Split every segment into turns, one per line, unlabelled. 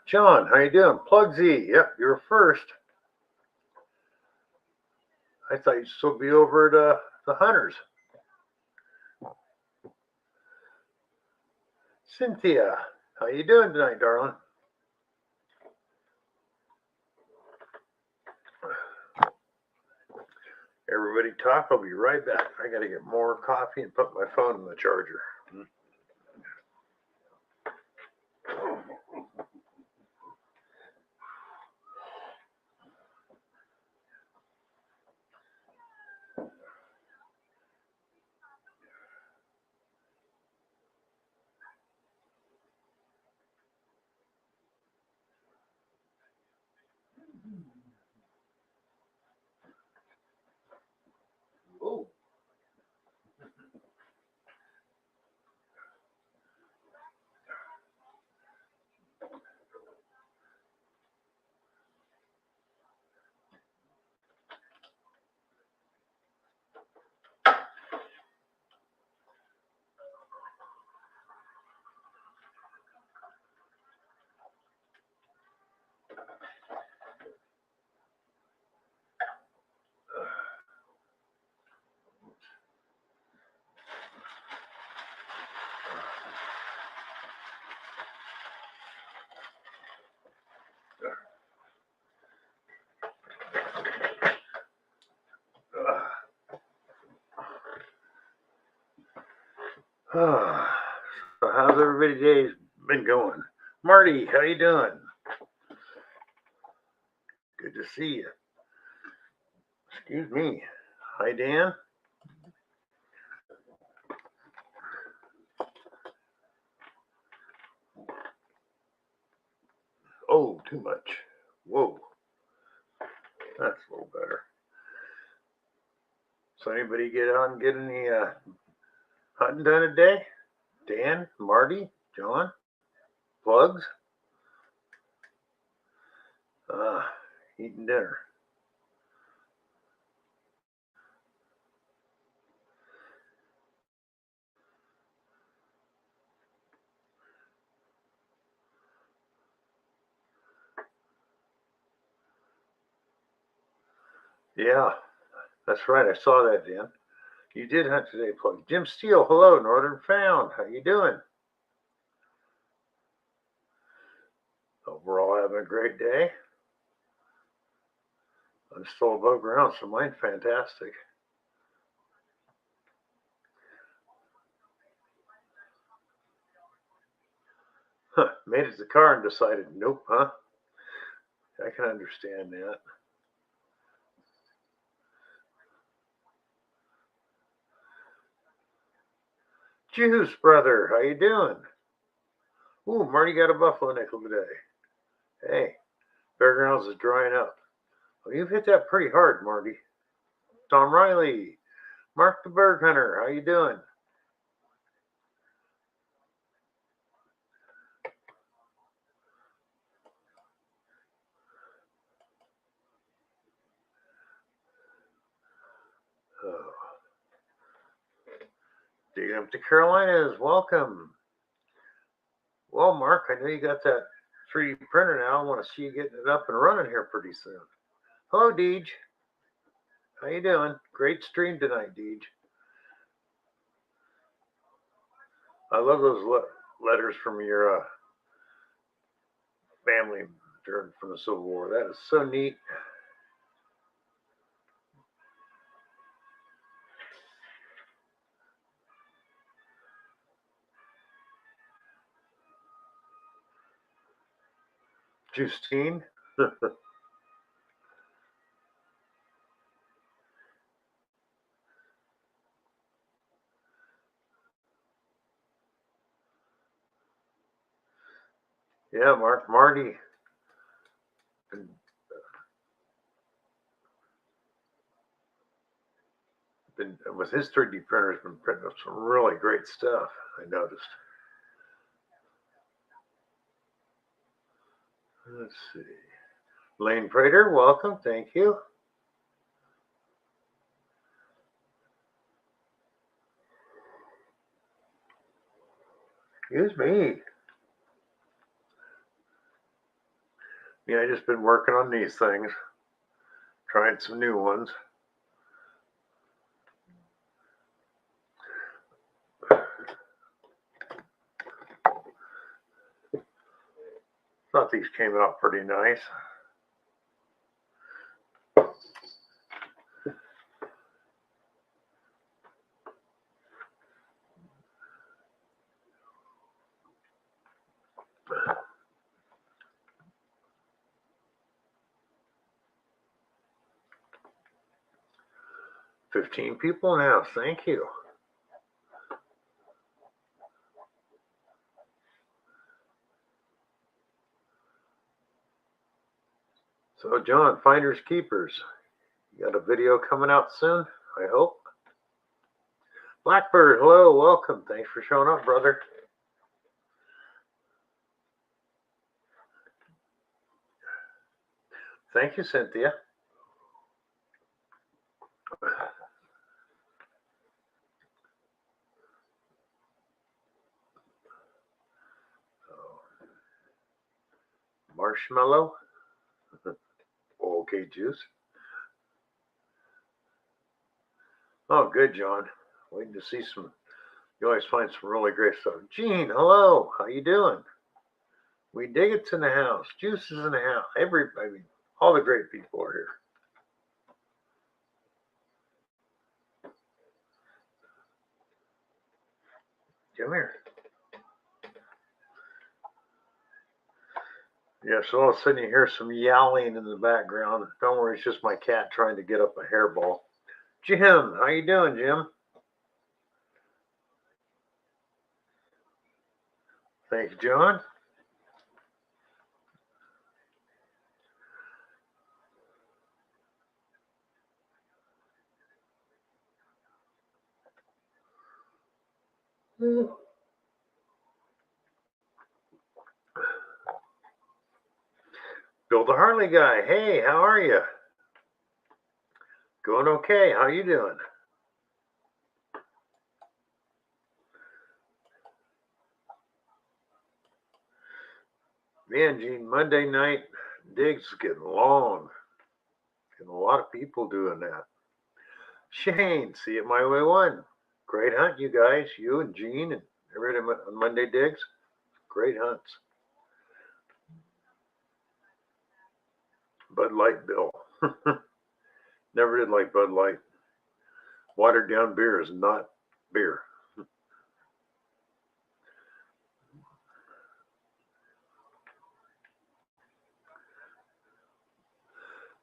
John, how you doing? Plug Z. Yep, you're first. I thought you'd still be over at the Hunters. Cynthia, how you doing tonight, darling? Everybody talk. I'll be right back. I got to get more coffee and put my phone in the charger. Oh. So how's everybody's days been going? Marty, how you doing? Good to see you. Excuse me. Hi, Dan. Oh, too much. Whoa. That's a little better. So anybody get any hunting done today? Dan, Marty, John, plugs? Eating dinner. Yeah, that's right. I saw that, Dan. You did hunt today, plug. Jim Steele, hello, Northern Found. How you doing? Overall, having a great day. I'm still above ground, so mine's fantastic. Made it to the car and decided, nope, huh? I can understand that. Juice, brother, how you doing? Ooh, Marty got a buffalo nickel today. Hey, Fairgrounds is drying up. Well, you've hit that pretty hard, Marty. Tom Riley, Mark the Berg Hunter, how you doing? Oh, digging up to Carolinas, welcome. Well, Mark, I know you got that 3D printer now. I want to see you getting it up and running here pretty soon. Hello, Deej. How you doing? Great stream tonight, Deej. I love those letters from your family from the Civil War. That is so neat. Justine. Yeah, Marty. Been with his 3D printer has been printing up some really great stuff. I noticed. Let's see. Lane Prater, welcome. Thank you. Excuse me. Yeah, I just been working on these things, trying some new ones. Thought these came out pretty nice. $15 people now. Thank you. So, John, Finders Keepers. You got a video coming out soon, I hope. Blackbird, hello, welcome. Thanks for showing up, brother. Thank you, Cynthia. Marshmallow. Okay, juice. Oh, good, John. Waiting to see some. You always find some really great stuff. Gene, hello. How you doing? We dig it's in the house. Juice is in the house. Everybody, all the great people are here. Come here. Yeah, so all of a sudden you hear some yowling in the background. Don't worry, it's just my cat trying to get up a hairball. Jim, how you doing, Jim? Thanks, John. Bill the Harley guy. Hey, how are you? Going okay. How you doing? Man, Gene, Monday night digs is getting long. Getting a lot of people doing that. Shane, see it my way one. Great hunt, you guys. You and Gene and everybody on Monday digs. Great hunts. Bud Light, Bill. Never did like Bud Light. Watered down beer is not beer.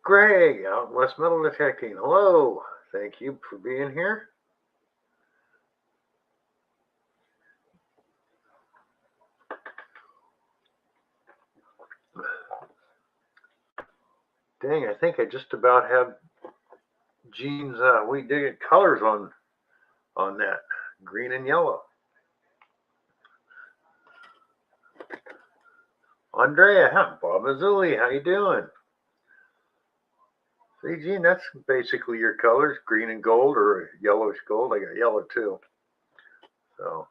Greg out in West Metal Detecting. Hello. Thank you for being here. Dang, I think I just about have Gene's We Dig It colors on that. Green and yellow. Andrea, Bob Mazzulli, how you doing? See, Gene, that's basically your colors, green and gold or yellowish gold. I got yellow too. So,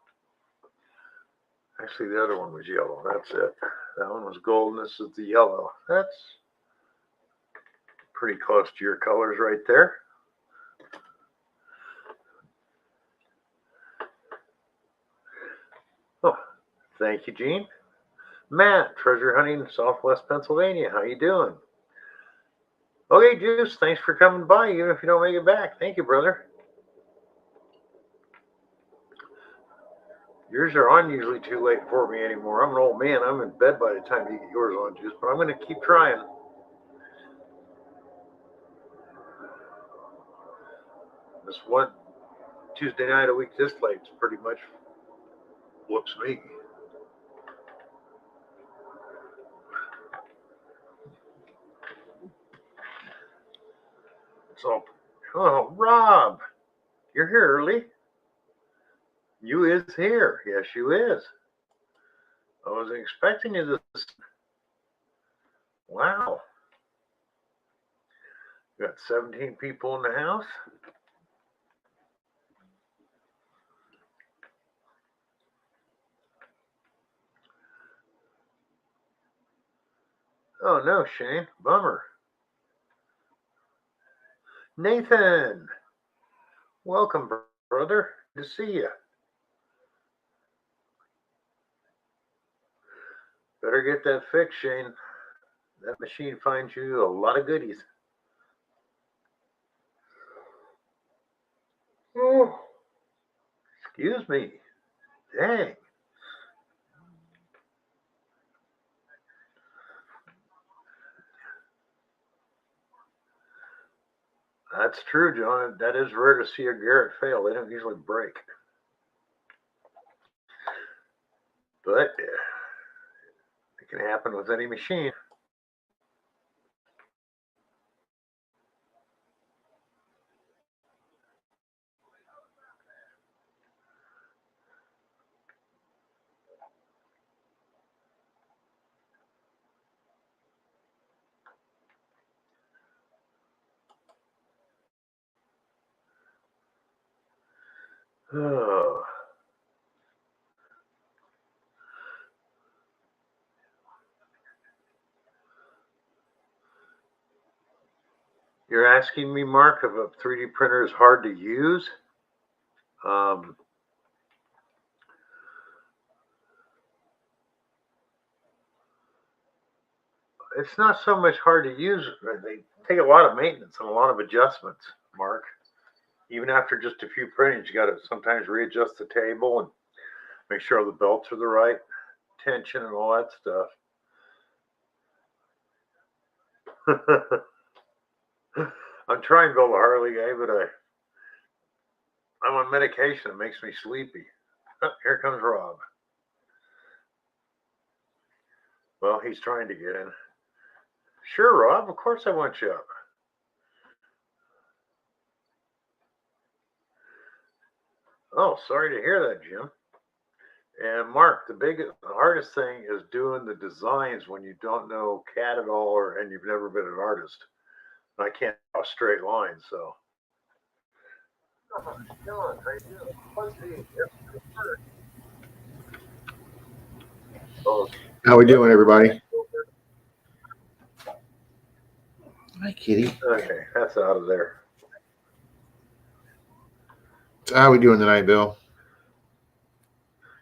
actually, the other one was yellow. That's it. That one was gold, and this is the yellow. That's pretty close to your colors right there. Oh, thank you, Gene. Matt, treasure hunting, Southwest Pennsylvania. How you doing? Okay, Juice, thanks for coming by, even if you don't make it back. Thank you, brother. Yours are unusually too late for me anymore. I'm an old man. I'm in bed by the time you get yours on, Juice, but I'm going to keep trying. This one Tuesday night a week this late is pretty much whoops me. So, oh, Rob, you're here early. You is here. Yes, you is. I wasn't expecting you this. Wow. We got 17 people in the house. Oh no, Shane. Bummer. Nathan, welcome, brother. Good to see you. Better get that fixed, Shane. That machine finds you a lot of goodies. Oh, excuse me. Dang. That's true, John. That is rare to see a Garrett fail. They don't usually break. But it can happen with any machine. Oh. You're asking me, Mark, if a 3D printer is hard to use? Um, it's not so much hard to use. They take a lot of maintenance and a lot of adjustments, Mark. Even after just a few printings, you got to sometimes readjust the table and make sure the belts are the right tension and all that stuff. I'm trying to build a Harley guy, but I'm on medication. It makes me sleepy. Oh, here comes Rob. Well, he's trying to get in. Sure, Rob. Of course I want you up. Oh, sorry to hear that, Jim. And Mark, the hardest thing is doing the designs when you don't know CAD at all, and you've never been an artist. I can't draw straight lines, so.
How we doing, everybody? Hi, kitty.
Okay, that's out of there.
So how we doing tonight, Bill?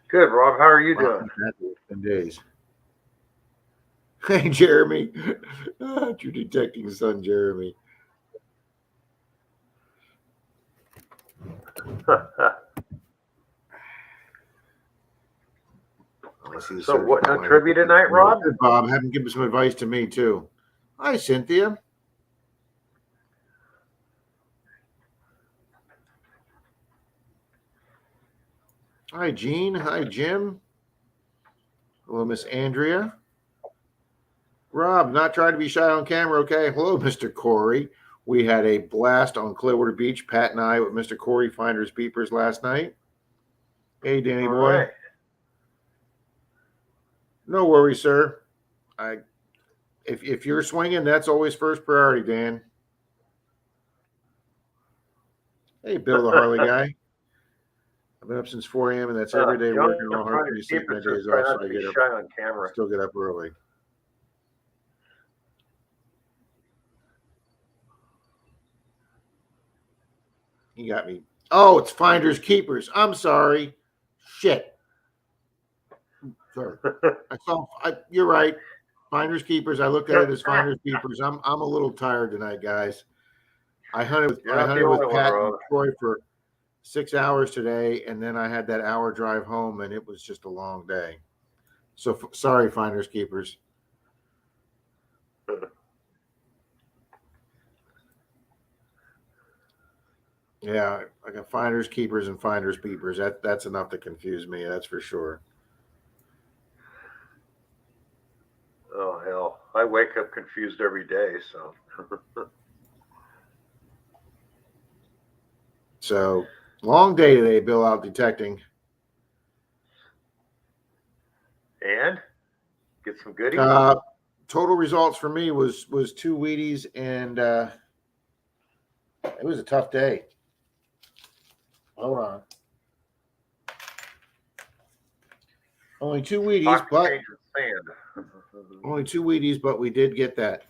Good, Rob. How are you doing?
10 days. Hey, Jeremy. True detecting son, Jeremy.
So, what, no trivia tonight, Rob?
Bob, have him give some advice to me, too. Hi, Cynthia. Hi, Gene. Hi, Jim. Hello, Miss Andrea. Rob, not trying to be shy on camera, okay? Hello, Mr. Corey. We had a blast on Clearwater Beach, Pat and I, with Mr. Corey Finders Beepers last night. Hey, Danny boy. Right. No worries, sir. If you're swinging, that's always first priority, Dan. Hey, Bill, the Harley guy. I've been up since 4 a.m. and that's every day working real hard for me. Sleep my days off, so I get up.
Shy on camera.
Still get up early. You got me. Oh, it's Finders Keepers. I'm sorry. Shit. Sorry. You're right. Finders Keepers. I looked at it as Finders Keepers. I'm a little tired tonight, guys. I hunted with Pat and Troy for 6 hours today, and then I had that hour drive home, and it was just a long day. So sorry, Finders Keepers. Yeah, I got Finders Keepers and Finders Beepers. That's enough to confuse me. That's for sure.
Oh hell, I wake up confused every day.
So long day today, Bill, out detecting.
And get some goodies.
Total results for me was 2 Wheaties, and it was a tough day. Hold on. Only 2 Wheaties, but
sand.
Only 2 Wheaties, but we did get that.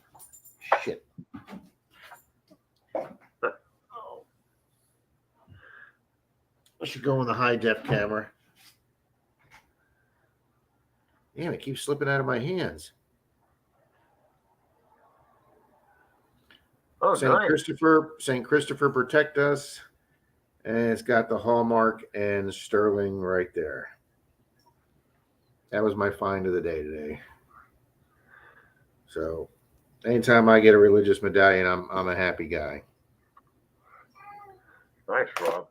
Shit. I should go in the high def camera. Damn, it keeps slipping out of my hands.
Oh,
St.
nice.
Christopher protect us. And it's got the hallmark and sterling right there. That was my find of the day today. So anytime I get a religious medallion, I'm a happy guy.
Nice, Rob.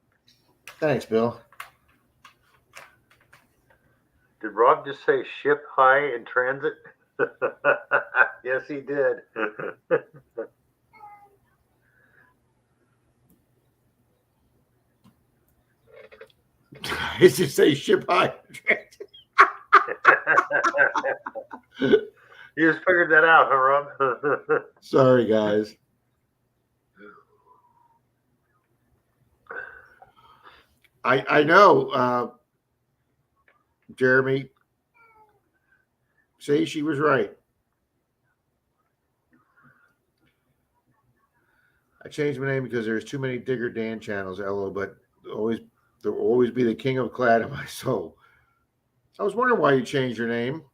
Thanks, Bill.
Did Rob just say ship high in transit? Yes, he did.
I just say ship high.
You just figured that out, huh, Rob?
Sorry, guys. I know, Jeremy. See, she was right. I changed my name because there's too many Digger Dan channels, LO, but there will always be the king of clad in my soul. I was wondering why you changed your name.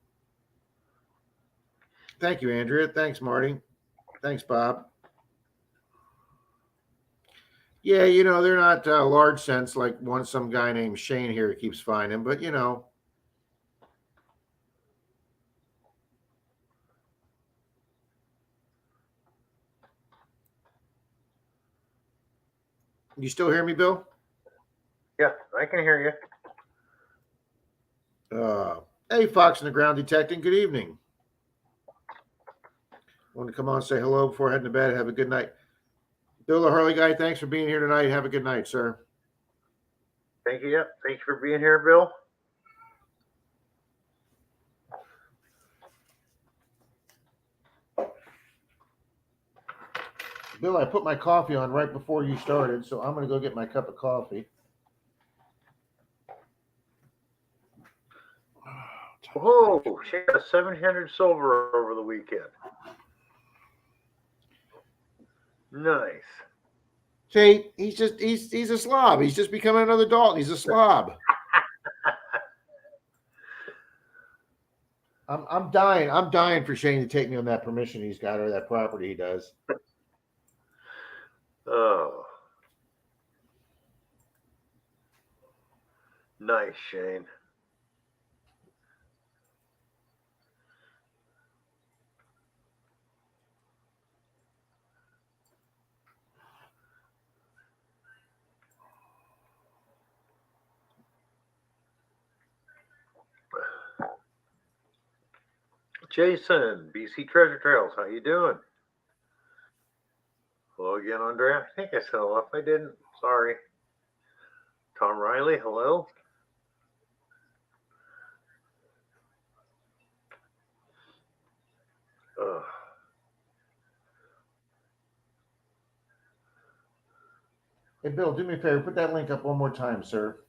Thank you, Andrea. Thanks, Marty. Thanks, Bob. Yeah, they're not large sense like some guy named Shane here keeps finding, but You still hear me, Bill?
Yeah, I can hear
you. Hey, Fox and the Ground Detecting. Good evening. Want to come on and say hello before heading to bed? Have a good night. Bill the Harley guy, thanks for being here tonight. Have a good night, sir.
Thank you. Thank you for being here, Bill.
Bill, I put my coffee on right before you started, so I'm going to go get my cup of coffee.
Oh, she got 700 silver over the weekend. Nice.
See, he's a slob. He's just becoming another Dalton. He's a slob. I'm dying. I'm dying for Shane to take me on that permission he's got or that property he does.
Oh. Nice, Shane. Jason, BC Treasure Trails, how you doing? Hello again, Andrea. I think I said hello. If I didn't, sorry. Tom Riley, hello. Ugh.
Hey, Bill, do me a favor. Put that link up one more time, sir.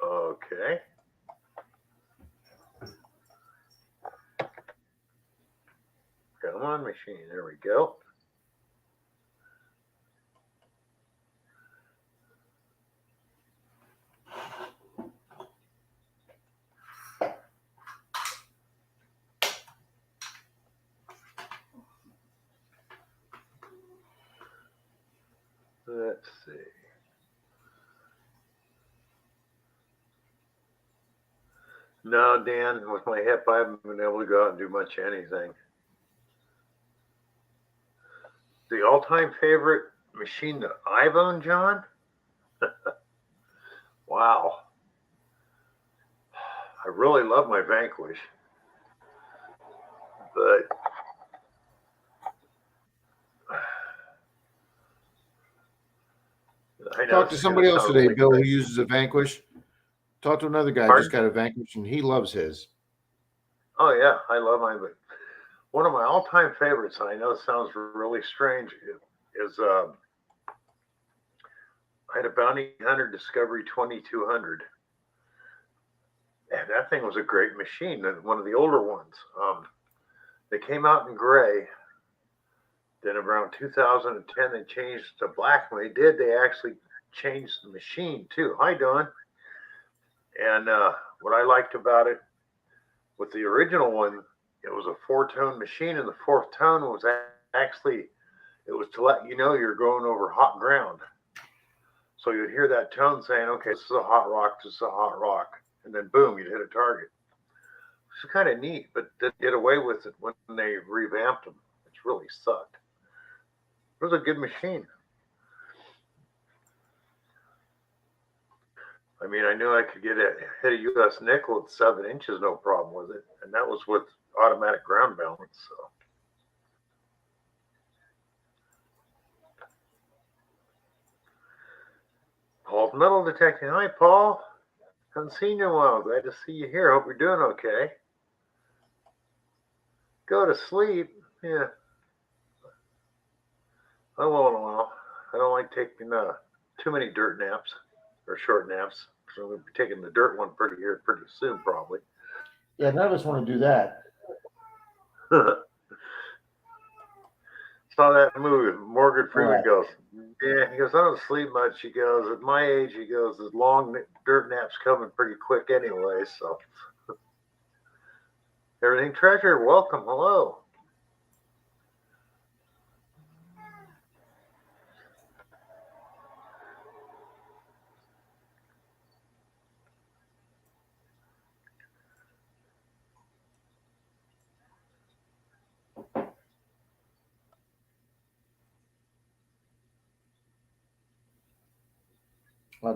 Okay. Come on, machine. There we go. Let's see. No, Dan, with my hip, I haven't been able to go out and do much anything. The all-time favorite machine that I've owned, John? Wow. I really love my Vanquish. But I know
Talk to somebody else today, Bill, who uses a Vanquish. Talk to another guy who just got a Vanquish, and he loves his.
Oh, yeah, I love mine. But one of my all-time favorites, and I know it sounds really strange, is I had a Bounty Hunter Discovery 2200. And that thing was a great machine, one of the older ones. They came out in gray. Then around 2010, they changed to black. When they did, they actually changed the machine too. Hi, Don. And what I liked about it, with the original one, it was a four-tone machine, and the fourth tone was actually, it was to let you know you're going over hot ground. So you'd hear that tone saying, okay, this is a hot rock, this is a hot rock. And then boom, you'd hit a target. It's kind of neat, but they did away with it when they revamped them, which really sucked. It was a good machine. I mean, I knew I could hit a U.S. nickel at 7 inches, no problem with it, and that was with automatic ground balance. So, Paul's metal detecting. Hi, Paul. Haven't seen you in a while. Glad to see you here. Hope you're doing okay. Go to sleep. Yeah, I will in a while. I don't like taking too many dirt naps or short naps. So we'll be taking the dirt one pretty soon, probably.
Yeah, none of us want to do that.
Saw that movie. Morgan Freeman goes, yeah, he goes, I don't sleep much. He goes, at my age, he goes, the long dirt naps coming pretty quick anyway. So, everything treasure, welcome, hello.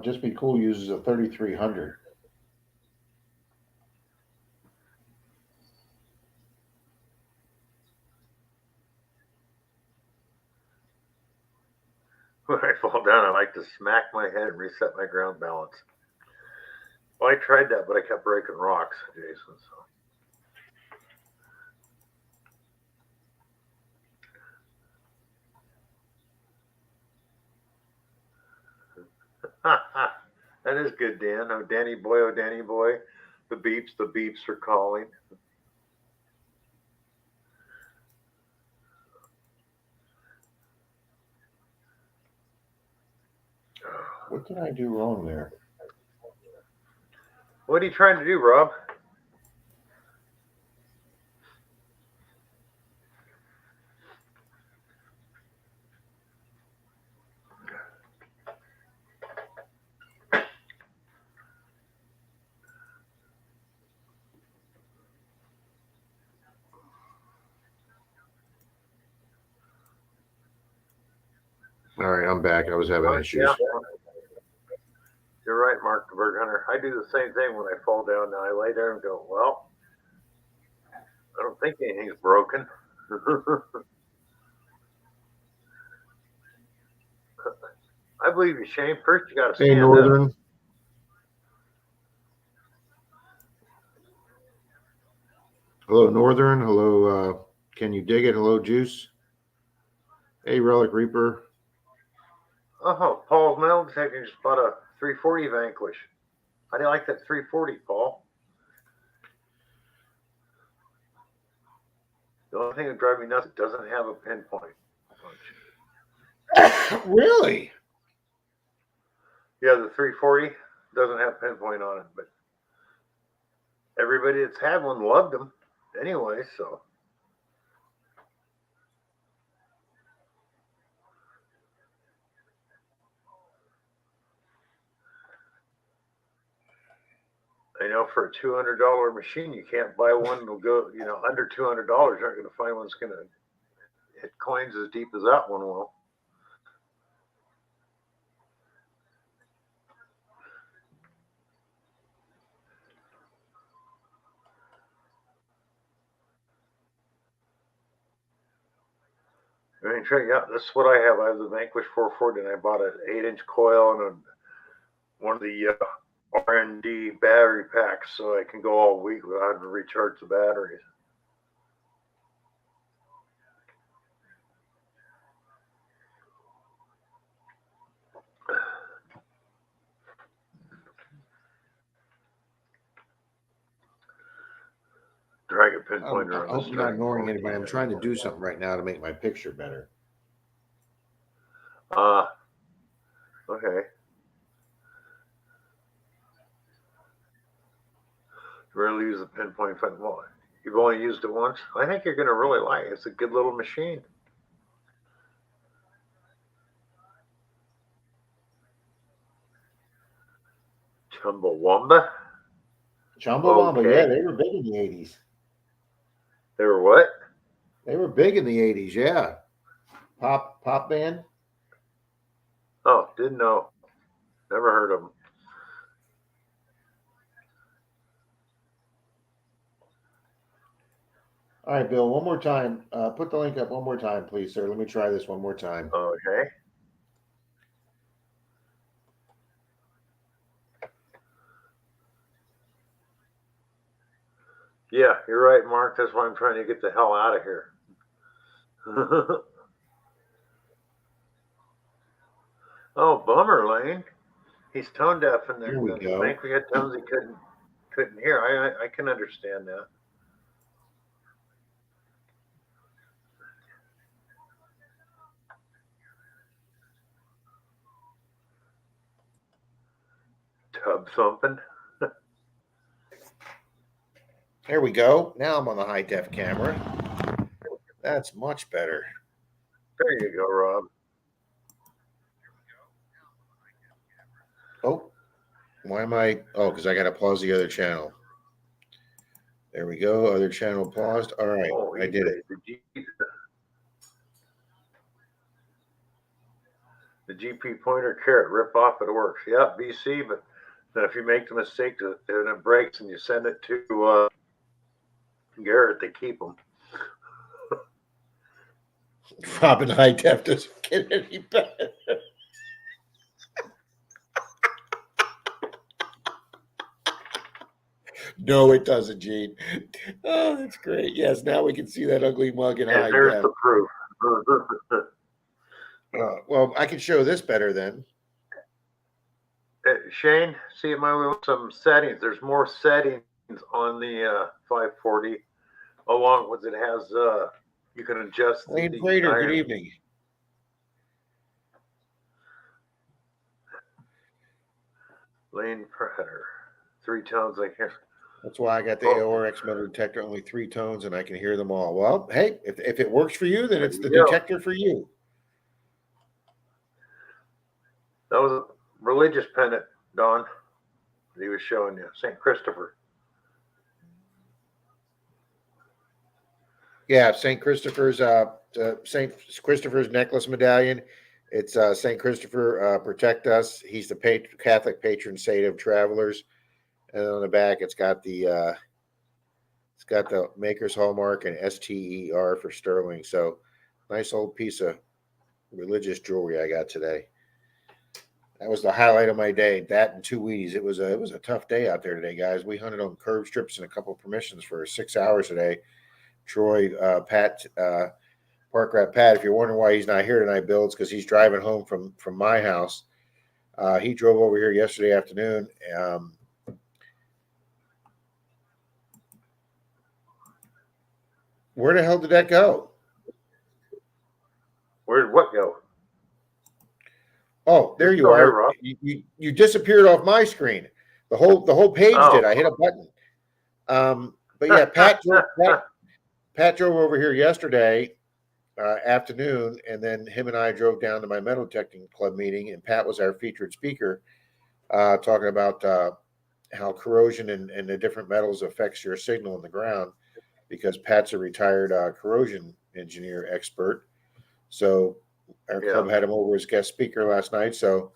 Just Be Cool uses a 3300.
When I fall down, I like to smack my head and reset my ground balance. Well, I tried that, but I kept breaking rocks, Jason. So. That is good, Dan. Oh, Danny boy, oh, Danny boy. The beeps are calling.
What did I do wrong there?
What are you trying to do, Rob?
All right, I'm back. I was having issues.
Yeah. You're right, Mark the Bird Hunter. I do the same thing when I fall down. Now I lay there and go, well, I don't think anything's broken. I believe you, Shane. First, you got to stand
Northern.
up.
Hello, Northern. Hello, Can You Dig It? Hello, Juice. Hey, Relic Reaper.
Oh, Paul's metal detecting just bought a 340 Vanquish. How do you like that 340, Paul? The only thing that drives me nuts, it doesn't have a pinpoint.
Really?
Yeah, the 340 doesn't have pinpoint on it, but everybody that's had one loved them anyway, so. I know for a $200 machine, you can't buy one that'll go, under $200. You're not going to find one that's going to hit coins as deep as that one will. I mean, yeah, this is what I have. I have the Vanquish 440, and I bought an 8-inch coil and one of the R&D battery packs, so I can go all week without having to recharge the batteries. your pinpointer
I
on the
hope you're not
string.
ignoring anybody. I'm trying to do something right now to make my picture better.
Okay. Really use the pinpoint fun. Well, you've only used it once. I think you're going to really like it. It's a good little machine. Chumbawamba?
Chumbawamba, yeah,
Okay.
they were big in the 80s.
They were what?
They were big in the 80s, yeah. Pop band.
Oh, didn't know. Never heard of them.
All right, Bill, one more time. Put the link up one more time, please, sir. Let me try this one more time.
Okay. Yeah, you're right, Mark. That's why I'm trying to get the hell out of here. Oh, bummer, Lane. He's tone deaf, and
Here we
the
go.
bank we had tones he couldn't hear. I can understand that. Tub thumping.
There we go. Now I'm on the high def camera. That's much better.
There you go, Rob.
Oh, why am I? Oh, because I got to pause the other channel. There we go. Other channel paused. All right,
Oh,
I did it.
The GP pointer carrot rip off. It works. Yep, BC. But then if you make the mistake and it breaks and you send it to Garrett, they keep them.
Robin High Def doesn't get any better. No, it doesn't, Gene. Oh, that's great. Yes, now we can see that ugly mug in high
There's
def.
the proof.
Well, I can show this better then.
Shane, see, it might be some settings. There's more settings on the 540, along with it has you can adjust
Lane
the
Prater,
iron.
good evening.
Lane Prater, 3 tones I hear.
That's why I got the AORX metal detector, only 3 tones, and I can hear them all. Well, hey, if it works for you, then it's the detector for you.
That was a religious pennant, Don, that he was showing you, St. Christopher.
Yeah, St. Christopher's necklace medallion. It's St. Christopher protect us. He's the Catholic patron saint of travelers. And on the back, it's got the Maker's Hallmark and STER for sterling. So nice old piece of religious jewelry I got today. That was the highlight of my day. That and 2 Wheaties. It was a tough day out there today, guys. We hunted on curb strips and a couple of permissions for 6 hours today. Troy, Pat, Park Rat Pat. If you're wondering why he's not here tonight, Bill, it's because he's driving home from my house. He drove over here yesterday afternoon. Where the hell did that go?
Where did what go?
Oh, there you are. You disappeared off my screen. The whole page did. I hit a button. But yeah, Pat drove over here yesterday afternoon, and then him and I drove down to my metal detecting club meeting, and Pat was our featured speaker, talking about how corrosion and the different metals affects your signal in the ground, because Pat's a retired corrosion engineer expert. So our club had him over as guest speaker last night. So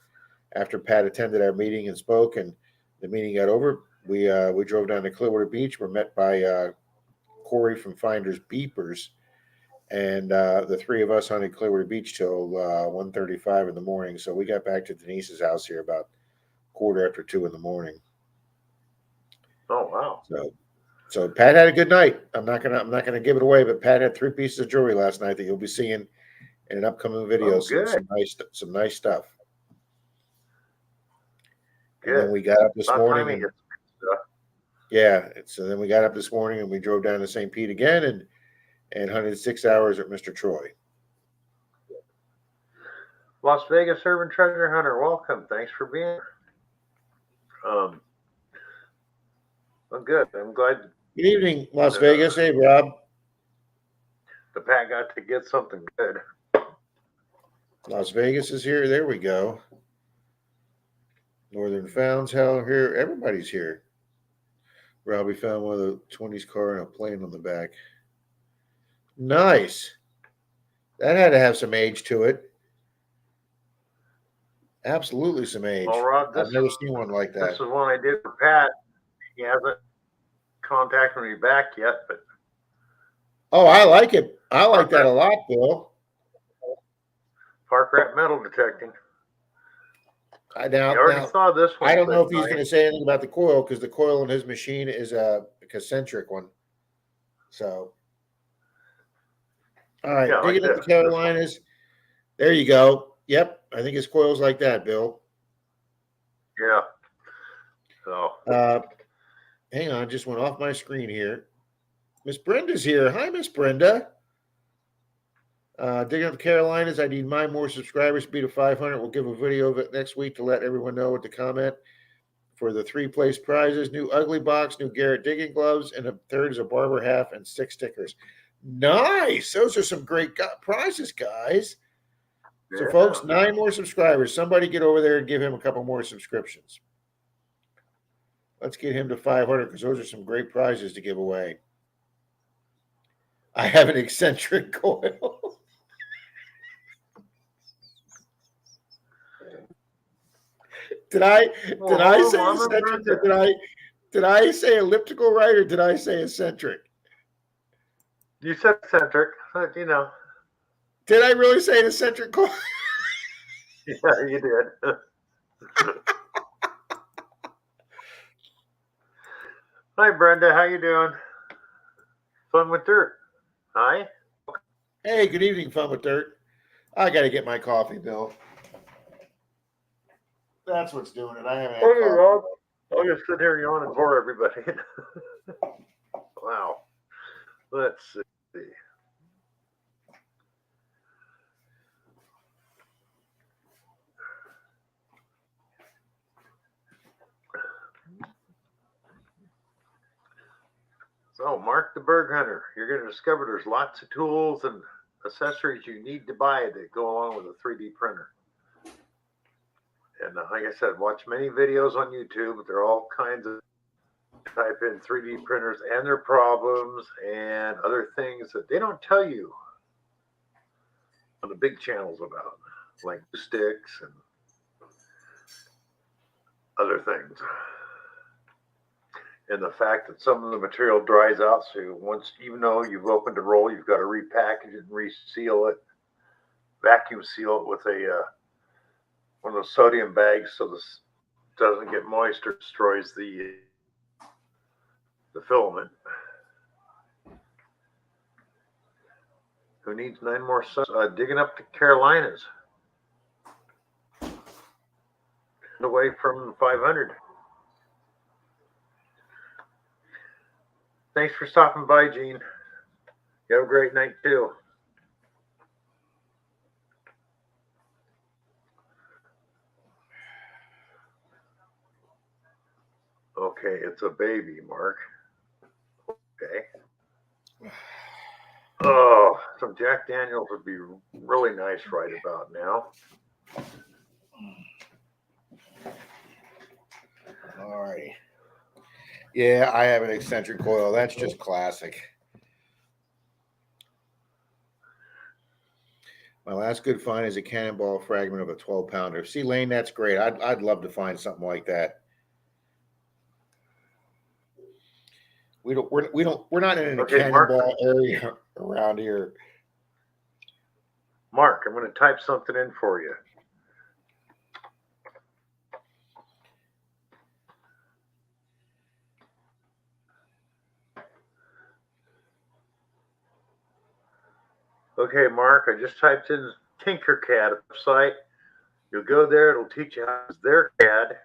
after Pat attended our meeting and spoke, and the meeting got over, we drove down to Clearwater Beach. We're met by Corey from Finders Beepers, and the 3 of us hunted Clearwater Beach till 1:35 in the morning. So we got back to Denise's house here about 2:15 in the morning.
Oh wow!
So Pat had a good night. I'm not gonna give it away, but Pat had 3 pieces of jewelry last night that you'll be seeing in an upcoming video. Some nice stuff.
Good.
And then we got up this morning. Yeah. So then we got up this morning and we drove down to St. Pete again and hunted 6 hours at Mr. Troy.
Las Vegas Urban Treasure Hunter, welcome. Thanks for being here. Well, good. I'm glad
Good evening, Las Vegas. Hey, Rob.
the Pat got to get something good.
Las Vegas is here. There we go. Northern Founds, hell, here. Everybody's here. Robbie found one of the 20s car and a plane on the back. Nice. That had to have some age to it. Absolutely some age.
Well, Rob,
I've never seen one like that.
This is one I did for Pat. He hasn't contacted me back yet, but
oh, I like it. I like that a lot, Bill.
Park rat metal detecting.
I
already saw this one.
I don't know if he's going to say anything about the coil because the coil in his machine is a concentric one. So, all right,
Yeah,
digging
like
up the Carolinas. There you go. Yep, I think his coil's like that, Bill.
Yeah. So,
hang on, just went off my screen here. Miss Brenda's here. Hi, Miss Brenda. Digging up the Carolinas. I need more subscribers to be to 500. We'll give a video of it next week to let everyone know what to comment for the 3 place prizes: new ugly box, new Garrett digging gloves, and a third is a barber half and 6 stickers. Nice. Those are some great prizes, guys. So, folks, 9 more subscribers. Somebody get over there and give him a couple more subscriptions. Let's get him to 500 because those are some great prizes to give away. I have an eccentric coil. Did I say eccentric or did I say elliptical right or did I say eccentric?
You said eccentric, but you know.
Did I really say an eccentric coil?
Yeah, you did. Hi, Brenda. How you doing? Fun with dirt. Hi.
Hey, good evening, Fun with Dirt. I got to get my coffee, Bill. That's what's doing it. I haven't had coffee.
Rob. I'll just sit here yawning for everybody. Wow. Let's see. So, Mark the Berg Hunter, you're going to discover there's lots of tools and accessories you need to buy that go along with a 3D printer. And like I said, watch many videos on YouTube. There are all kinds of type in 3D printers and their problems and other things that they don't tell you on the big channels about, like sticks and other things. And the fact that some of the material dries out, so once, even though you've opened a roll, you've got to repackage it and reseal it, vacuum seal it with a one of those sodium bags so this doesn't get moist or destroys the filament. Who needs 9 more digging up the Carolinas? Away from 500. Thanks for stopping by, Gene. You have a great night, too. Okay, it's a baby, Mark. Okay. Oh, some Jack Daniels would be really nice right about now.
All right. Yeah, I have an eccentric coil. That's just classic. My last good find is a cannonball fragment of a 12-pounder. See, Lane, that's great. I'd love to find something like that. We're not in a cannonball area around here.
Mark, I'm going to type something in for you. Okay, Mark, I just typed in Tinkercad website. You'll go there, it'll teach you how to use their CAD.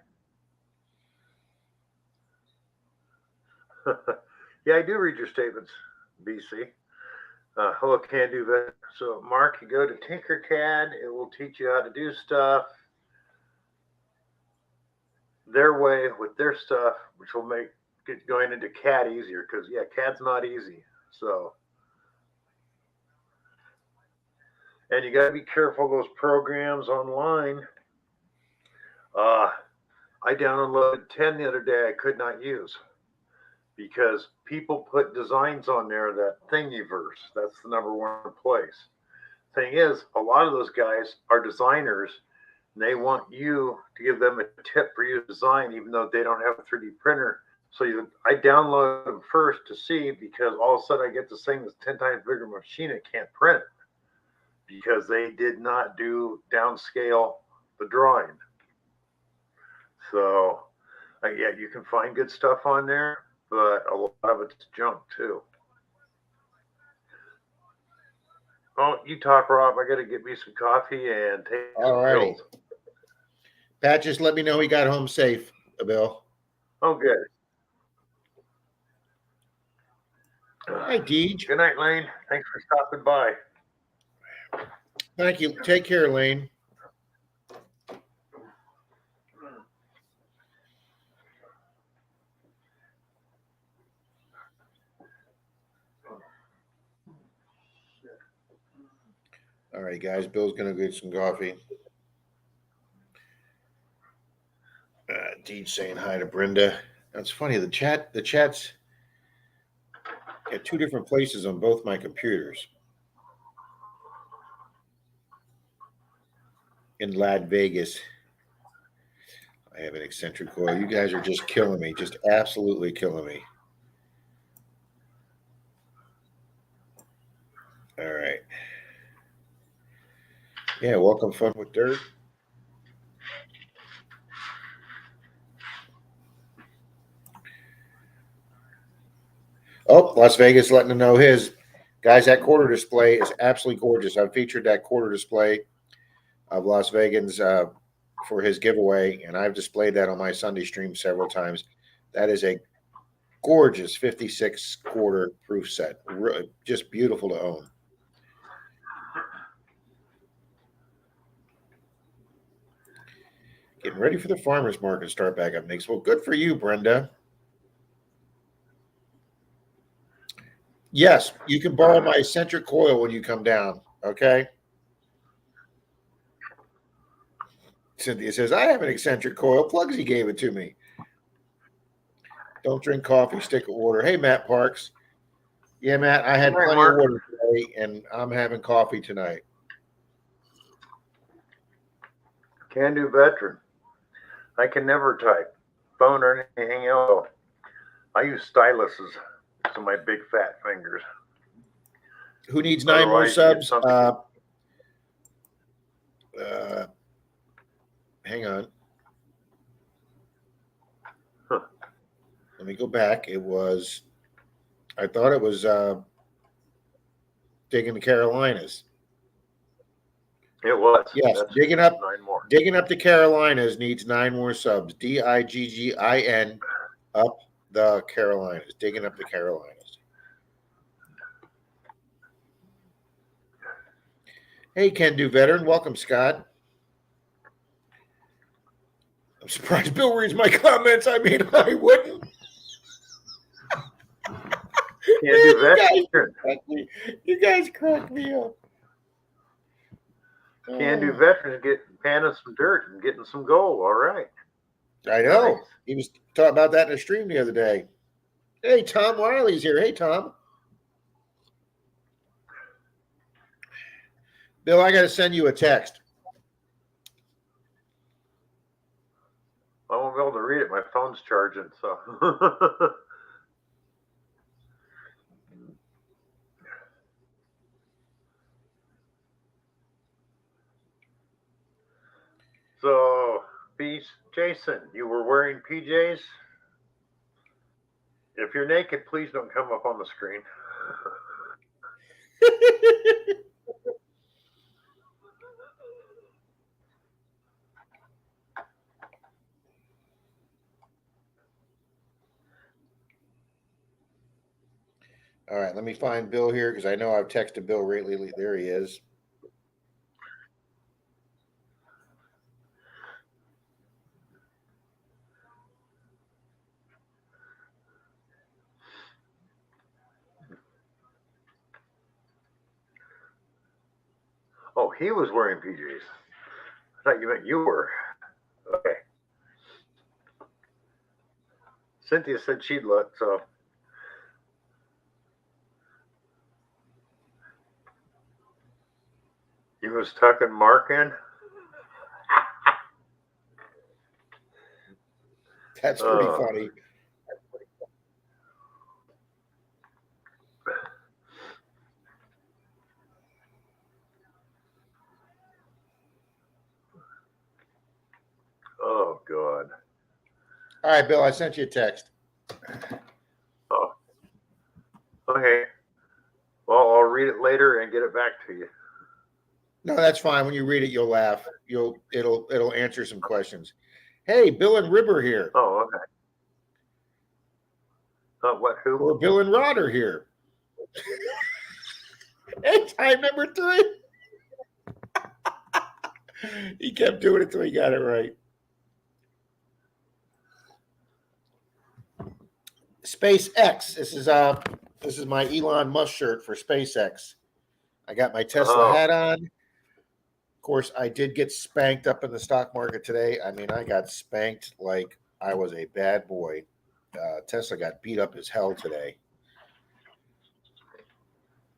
Yeah, I do read your statements, BC. Hello, can do that. So, Mark, you go to Tinkercad. It will teach you how to do stuff their way with their stuff, which will make going into CAD easier because, yeah, CAD's not easy. So, and you got to be careful of those programs online. Uh, I downloaded 10 the other day I could not use because people put designs on there that Thingiverse. That's the number one place. Thing is, a lot of those guys are designers and they want you to give them a tip for your design, even though they don't have a 3D printer. So I download them first to see because all of a sudden I get this thing that's 10 times bigger machine. It can't print because they did not do downscale the drawing. So, yeah, you can find good stuff on there, but a lot of it's junk too. Oh, you talk, Rob. I got to get me some coffee and take some
All righty.
pills.
Pat just let me know he got home safe, Bill.
Oh, good.
Hi, Deej.
Good night, Lane. Thanks for stopping by.
Thank you. Take care, Lane. All right, guys. Bill's gonna get some coffee. Deej saying hi to Brenda. That's funny. The chat's at two different places on both my computers. In Las Vegas, I have an eccentric coil. You guys are just killing me, just absolutely killing me. All right. Yeah, welcome Fun with Dirt. Oh, Las Vegas letting them know his. Guys, that quarter display is absolutely gorgeous. I've featured that quarter display of Las Vegas for his giveaway, and I've displayed that on my Sunday stream several times. That is a gorgeous 56 quarter proof set. Really, just beautiful to own. Getting ready for the farmers market start back up next. Well, good for you, Brenda. Yes, you can borrow my eccentric coil when you come down. Okay. Cynthia says, I have an eccentric coil. Plugsy gave it to me. Don't drink coffee, stick of water. Hey, Matt Parks. Yeah, Matt, I had plenty of water today, and I'm having coffee tonight.
Can do veteran. I can never type, phone, or anything else. I use styluses to my big fat fingers.
Who needs 9 more subs? Hang on.
Huh.
Let me go back. I thought it was digging the Carolinas.
It was.
Yes,
That's
digging up
9 more.
Digging up the Carolinas needs 9 more subs. DIGGIN up the Carolinas. Digging up the Carolinas. Hey, Can Do Veteran. Welcome, Scott. I'm surprised Bill reads my comments. I mean, I wouldn't. You guys crack me up.
Can do veterans panning some dirt and getting some gold. All right.
I know. Nice. He was talking about that in a stream the other day. Hey, Tom Wiley's here. Hey, Tom. Bill, I got to send you a text.
I won't be able to read it. My phone's charging, so. So, Jason, you were wearing PJs? If you're naked, please don't come up on the screen.
All right, let me find Bill here because I know I've texted Bill lately. There he is.
Oh, he was wearing PJs. I thought you meant you were. Okay. Cynthia said she'd look, so. You was tucking Mark in?
That's pretty funny.
Oh, God.
All right, Bill, I sent you a text.
Oh. Okay. Well, I'll read it later and get it back to you.
No, that's fine. When you read it, you'll laugh. It'll answer some questions. Hey, Bill and Rib are here.
Oh, okay. What, who?
Or Bill and Rod are here. Hey, time number 3. He kept doing it till he got it right. SpaceX. This is my Elon Musk shirt for SpaceX. I got my Tesla hat on. Of course, I did get spanked up in the stock market today. I mean, I got spanked like I was a bad boy. Tesla got beat up as hell today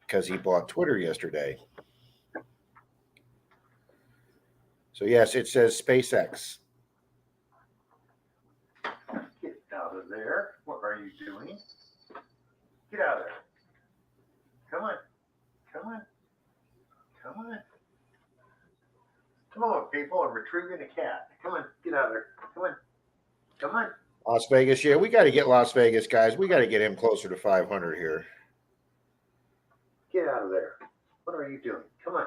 because he bought Twitter yesterday. So yes, it says SpaceX.
Get out of there. What are you doing? Get out of there. Come on. Come on. Come on. Come on, people. I'm retrieving a cat. Come on. Get out of there. Come on. Come on.
Las Vegas. Yeah, we got to get Las Vegas, guys. We got to get him closer to 500 here.
Get out of there. What are you doing? Come on.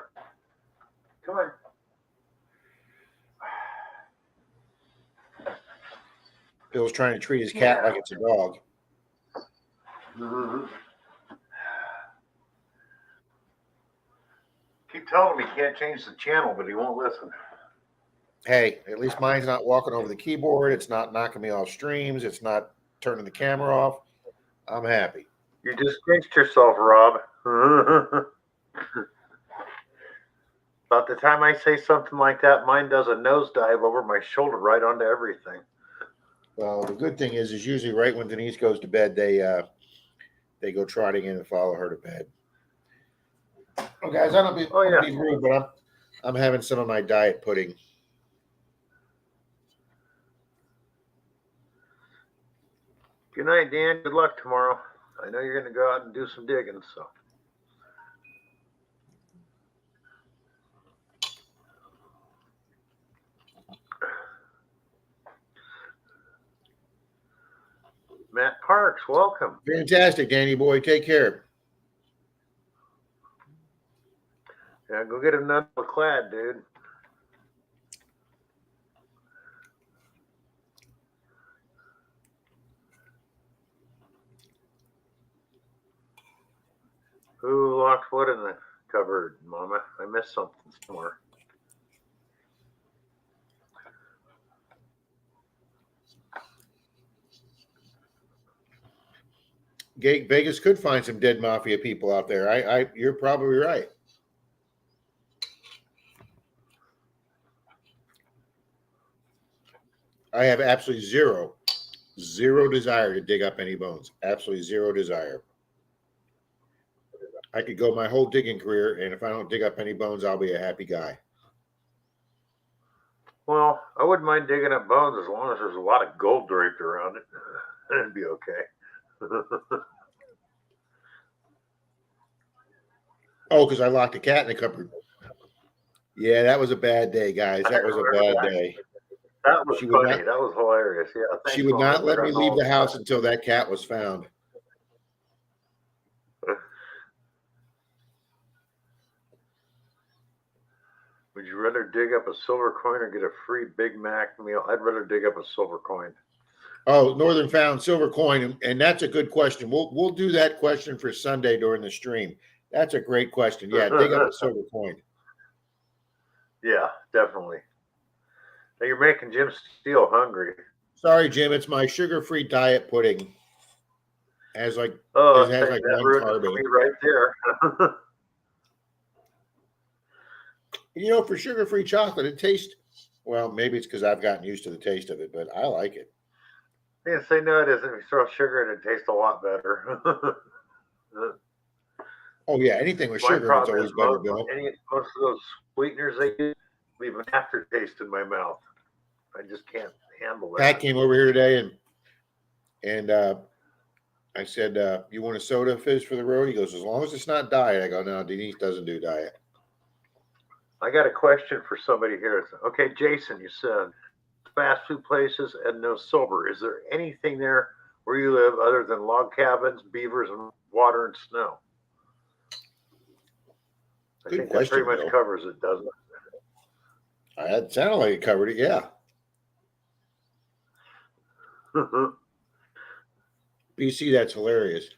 Come on.
Bill's trying to treat his cat like it's a dog.
Mm-hmm. Keep telling him he can't change the channel, but he won't listen.
Hey, at least mine's not walking over the keyboard. It's not knocking me off streams. It's not turning the camera off. I'm happy.
You just jinxed yourself, Rob. About the time I say something like that, mine does a nosedive over my shoulder right onto everything.
Well, the good thing is usually right when Denise goes to bed, they go trotting in and follow her to bed. Oh, guys, I don't be rude, but I'm having some of my diet pudding.
Good night, Dan. Good luck tomorrow. I know you're going to go out and do some digging, so. Matt Parks, welcome.
Fantastic, Danny boy. Take care.
Yeah, go get another clad, dude. Who locked what in the cupboard, Mama? I missed something somewhere.
Vegas could find some dead mafia people out there. You're probably right. I have absolutely zero desire to dig up any bones. Absolutely zero desire. I could go my whole digging career, and if I don't dig up any bones, I'll be a happy guy.
Well, I wouldn't mind digging up bones as long as there's a lot of gold draped around it. It'd be okay.
Oh, because I locked a cat in the cupboard. Yeah, that was a bad day, guys. That was a bad day.
That was funny. That was hilarious. Yeah.
She would not let me leave the house until that cat was found.
Would you rather dig up a silver coin or get a free Big Mac meal? I'd rather dig up a silver coin.
Oh, Northern Found silver coin, and that's a good question. We'll do that question for Sunday during the stream. That's a great question. Yeah, dig up the silver coin.
Yeah, definitely. Now you're making Jim Steele hungry.
Sorry, Jim. It's my sugar-free diet pudding. Has like
Oh,
it has like
that
one
ruined
carb
it for
in
me
it.
right there.
You know, for sugar-free chocolate, it tastes well. Maybe it's because I've gotten used to the taste of it, but I like it.
Yeah, say no, it isn't. If you throw sugar in it, it tastes a lot better.
Oh yeah, anything with
My
sugar in it's
problem is
always better, Bill.
most of those sweeteners they use leave an aftertaste in my mouth. I just can't handle
Pat
that.
came over here today and I said, "You want a soda fizz for the road?" He goes, "As long as it's not diet." I go, "No, Denise doesn't do diet."
I got a question for somebody here. Okay, Jason, you said fast food places and no silver. Is there anything there where you live other than log cabins, beavers, and water and snow? I
Good
think that pretty
question,
much
Bill.
covers it, doesn't
It sounded like it covered it. Yeah.
it?
BC, that's hilarious.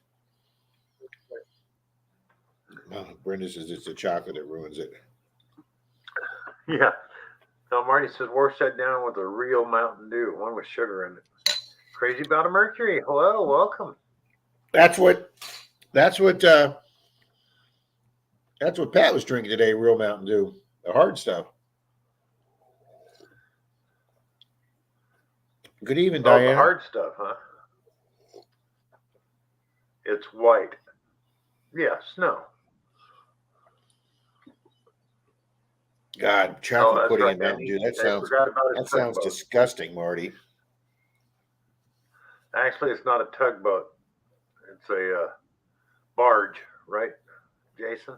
Oh, Brenda says it's the chocolate that ruins it.
Yeah. Now Marty says wash that down with a real Mountain Dew, one with sugar in it. Crazy about a Mercury. Hello, welcome.
That's what Pat was drinking today. Real Mountain Dew, the hard stuff. Good evening,
Oh,
Diana.
the hard stuff, huh? It's white. Yeah, snow.
God, chocolate pudding
right.
and Mountain Dew. That
I forgot about his
sounds
tugboat.
disgusting, Marty.
Actually, it's not a tugboat. It's a barge, right, Jason?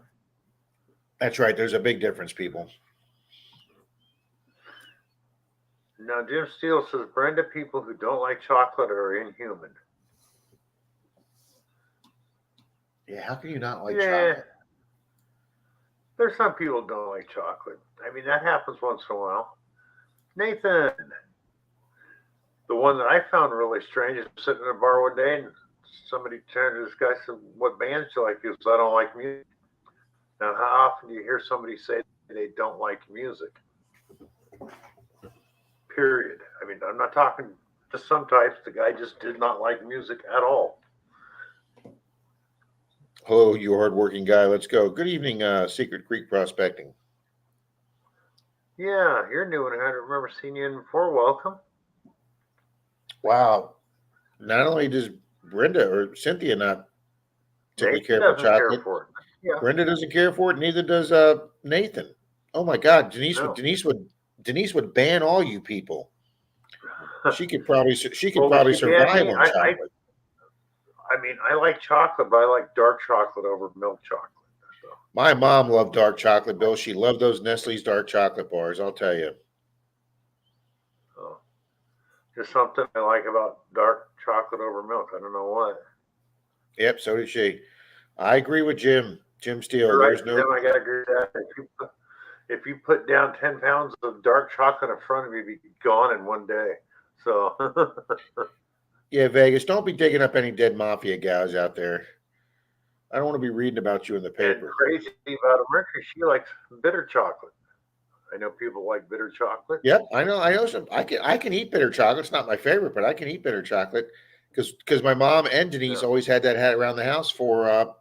That's right. There's a big difference, people.
Now, Jim Steele says, Brenda, people who don't like chocolate are inhuman.
Yeah, how can you not like chocolate?
There's some people who don't like chocolate. I mean, that happens once in a while. Nathan, the one that I found really strange is sitting in a bar one day and somebody turned to this guy and said, what bands do you like? He goes, I don't like music. Now, how often do you hear somebody say they don't like music? Period. I mean, I'm not talking just some types. The guy just did not like music at all.
Hello, you hardworking guy. Let's go. Good evening, Secret Creek Prospecting.
Yeah, you're new and I don't remember seeing you in before. Welcome.
Wow. Not only does Brenda or Cynthia not particularly care for chocolate,
care for it. Yeah.
Brenda doesn't care for it. Neither does Nathan. Oh my God, Denise would ban all you people. She could probably survive on chocolate.
I mean, I like chocolate, but I like dark chocolate over milk chocolate. So.
My mom loved dark chocolate, Bill. She loved those Nestle's dark chocolate bars. I'll tell you.
Oh. Just something I like about dark chocolate over milk. I don't know what.
Yep, so did she. I agree with Jim Steele.
You're right, Jim, I got to agree with that. If you put down 10 pounds of dark chocolate in front of me, it'd be gone in one day. So.
Yeah, Vegas, don't be digging up any dead mafia guys out there. I don't want to be reading about you in the paper.
And crazy about Mercury, she likes bitter chocolate. I know people like bitter chocolate.
Yep, I know some. I can eat bitter chocolate. It's not my favorite, but I can eat bitter chocolate because my mom and Denise always had that hat around the house for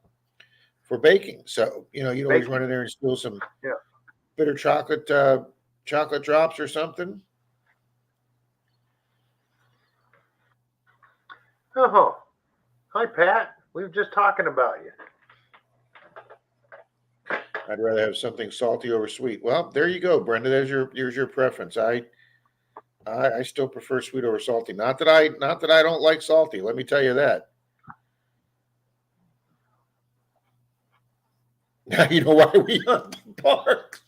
baking. So you'd always run in there and steal some bitter chocolate drops or something.
Oh, hi Pat. We were just talking about you.
I'd rather have something salty over sweet. Well, there you go, Brenda. There's your preference. I still prefer sweet over salty. Not that I don't like salty. Let me tell you that. Now you know why we hunt the park.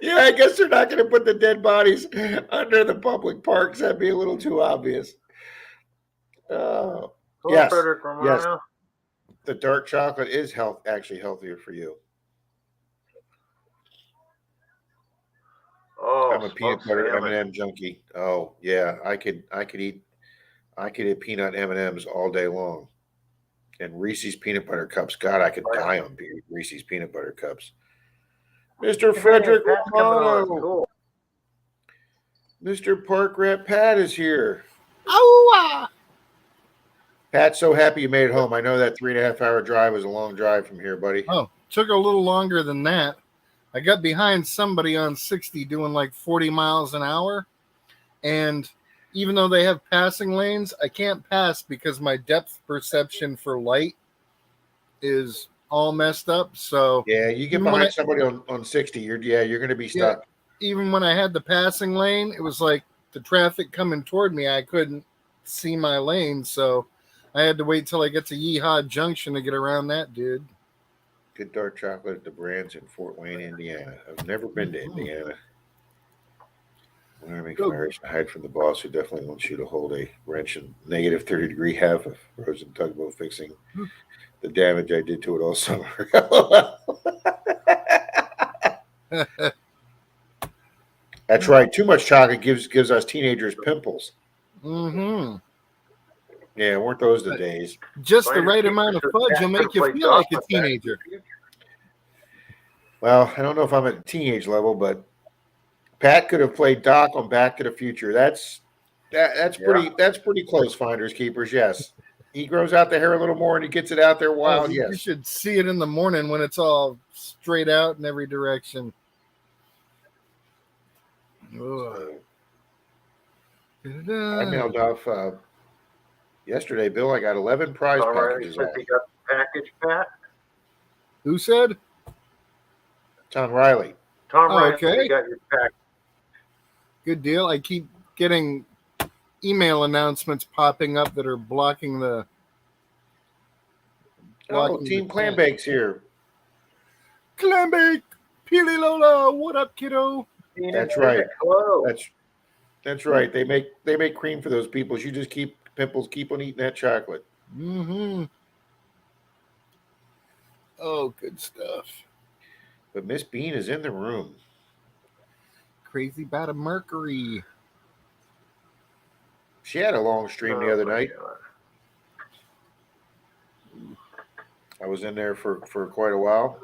Yeah, I guess they're not going to put the dead bodies under the public parks. That'd be a little too obvious.
Hello,
yes,
Frederick Romano.
Yes. The dark chocolate is actually healthier for you.
Oh,
I'm a peanut
smoked
butter
salmon.
M&M junkie. Oh yeah, I could eat peanut M&Ms all day long. And Reese's peanut butter cups. God, I could
Oh, yeah.
die on Reese's peanut butter cups. Mr.
Hey,
Frederick
Pat's coming on.
Romano,
Cool.
Mr. Park Rat Pat is here.
Oh,
Pat, so happy you made it home. I know that 3.5 hour drive was a long drive from here, buddy.
oh, took a little longer than that. I got behind somebody on 60 doing like 40 miles an hour. And even though they have passing lanes, I can't pass because my depth perception for light is all messed up. So
Yeah, you get
even when I
behind somebody on 60, you're going to be
yeah,
stuck.
even when I had the passing lane, it was like the traffic coming toward me. I couldn't see my lane, so I had to wait till I get to Yeehaw Junction to get around that dude.
Good dark chocolate at the Brands in Fort Wayne, Indiana. I've never been to Indiana. I'm going to make my race to hide from the boss who definitely wants you to hold a wrench in negative 30-degree half of frozen tugboat fixing the damage I did to it all summer. That's right. Too much chocolate gives us teenagers pimples.
Mm-hmm.
Yeah, weren't those the days?
Just the right amount of fudge will make you feel like a teenager.
Well, I don't know if I'm at the teenage level, but Pat could have played Doc on Back to the Future. That's pretty close, finders keepers. Yes, he grows out the hair a little more and he gets it out there wild.
You
Yes,
should see it in the morning when it's all straight out in every direction.
I mailed off yesterday, Bill. I got 11 prize packages.
Says he got the package, Pat.
Who said?
Tom Riley.
Tom Riley,
okay.
you got your package.
Good deal. I keep getting email announcements popping up that are blocking the.
Team Clambake's here.
Clambake, Peely Lola, what up, kiddo?
That's right.
Hello.
That's right. They make cream for those people. You just keep on eating that chocolate.
Mm-hmm. Oh, good stuff.
But Miss Bean is in the room.
Crazy about a Mercury.
She had a long stream the other night.
God.
I was in there for quite a while.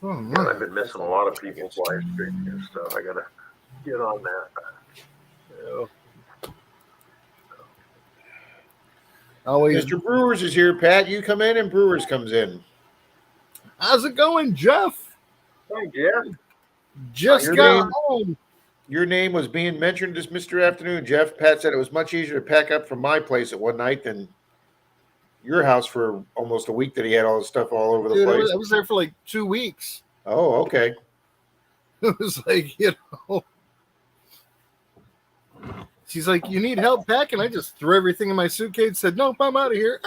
I've been missing a lot of people's live streams, so I gotta get on that.
Always.
Mr. Brewers is here, Pat. You come in and Brewers comes in.
How's it going, Jeff?
Hey, Jeff.
Just got home.
Your name was being mentioned this Mr. Afternoon, Jeff. Pat said it was much easier to pack up from my place at one night than your house for almost a week that he had all this stuff all over the place.
I was there for like 2 weeks.
Oh, okay.
It was like, she's like, you need help packing? I just threw everything in my suitcase, said, nope, I'm out of here.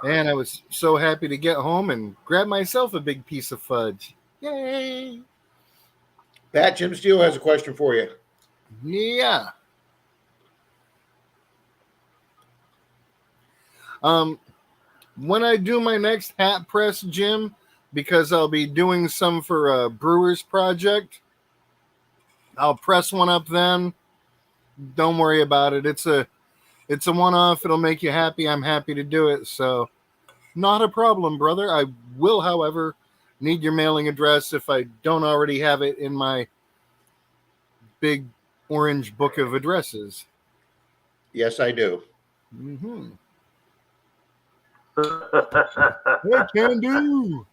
And I was so happy to get home and grab myself a big piece of fudge. Yay!
Pat, Jim Steele has a question for you.
Yeah. When I do my next hat press, Jim, because I'll be doing some for a Brewers project, I'll press one up then. Don't worry about it. It's a one-off. It'll make you happy. I'm happy to do it. So not a problem, brother. I will, however, need your mailing address if I don't already have it in my big orange book of addresses.
Yes, I do.
Mm-hmm. I can do.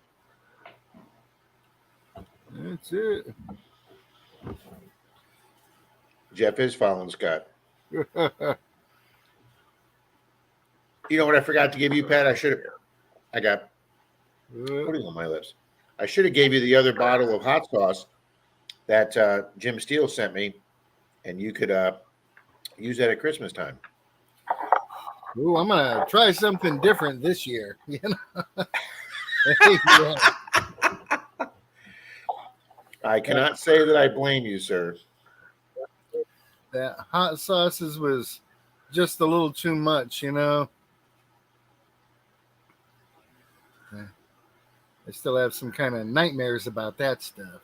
That's it.
Jeff is following Scott. You know what I forgot to give you, Pat? I got putting on my lips. I should have gave you the other bottle of hot sauce that Jim Steele sent me, and you could use that at Christmas time.
Ooh, I'm gonna try something different this year.
I cannot say that I blame you, sir.
That hot sauces was just a little too much, I still have some kind of nightmares about that stuff.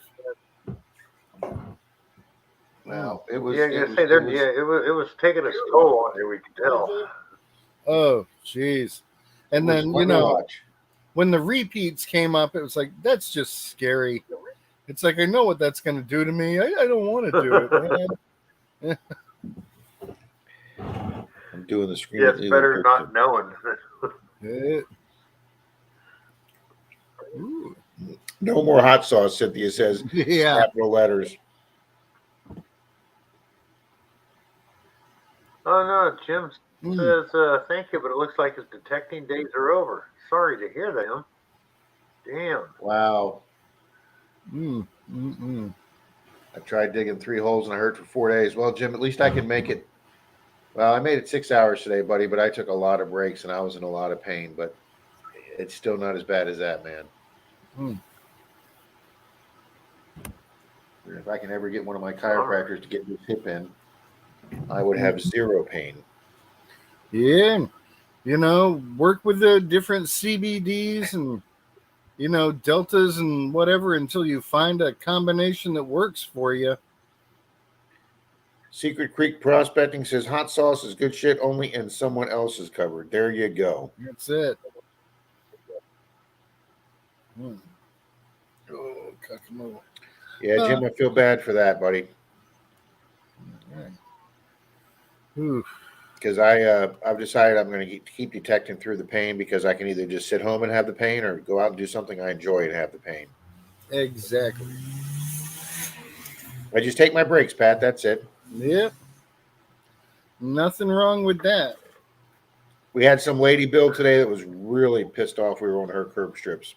Well, it was.
Yeah, I
It
gotta
was.
say,
It was
it was taking its toll on you. We could tell.
Oh, jeez.
it
And
was
then,
fun to watch.
when the repeats came up, it was like, that's just scary. It's like, I know what that's going to do to me. I don't want to do it, man.
I'm doing the screen.
Yeah, it's better not knowing.
Ooh.
No more hot sauce, Cynthia says.
Yeah.
Capital letters.
Oh no, Jim says thank you, but it looks like his detecting days are over. Sorry to hear that. Damn.
Wow. I tried digging 3 holes and I hurt for 4 days. Well, Jim, at least I can make it. Well, I made it 6 hours today, buddy, but I took a lot of breaks and I was in a lot of pain. But it's still not as bad as that, man. If I can ever get one of my chiropractors to get this hip in, I would have zero pain.
Yeah. Work with the different CBDs and, deltas and whatever until you find a combination that works for you.
Secret Creek Prospecting says hot sauce is good shit only in someone else's cupboard. There you go.
That's it. Oh, Kakamo.
Yeah, Jim, I feel bad for that, buddy. Because I've decided I'm going to keep detecting through the pain because I can either just sit home and have the pain or go out and do something I enjoy and have the pain.
Exactly.
I just take my breaks, Pat. That's it.
Yep. Nothing wrong with that.
We had some lady Bill today that was really pissed off we were on her curb strips.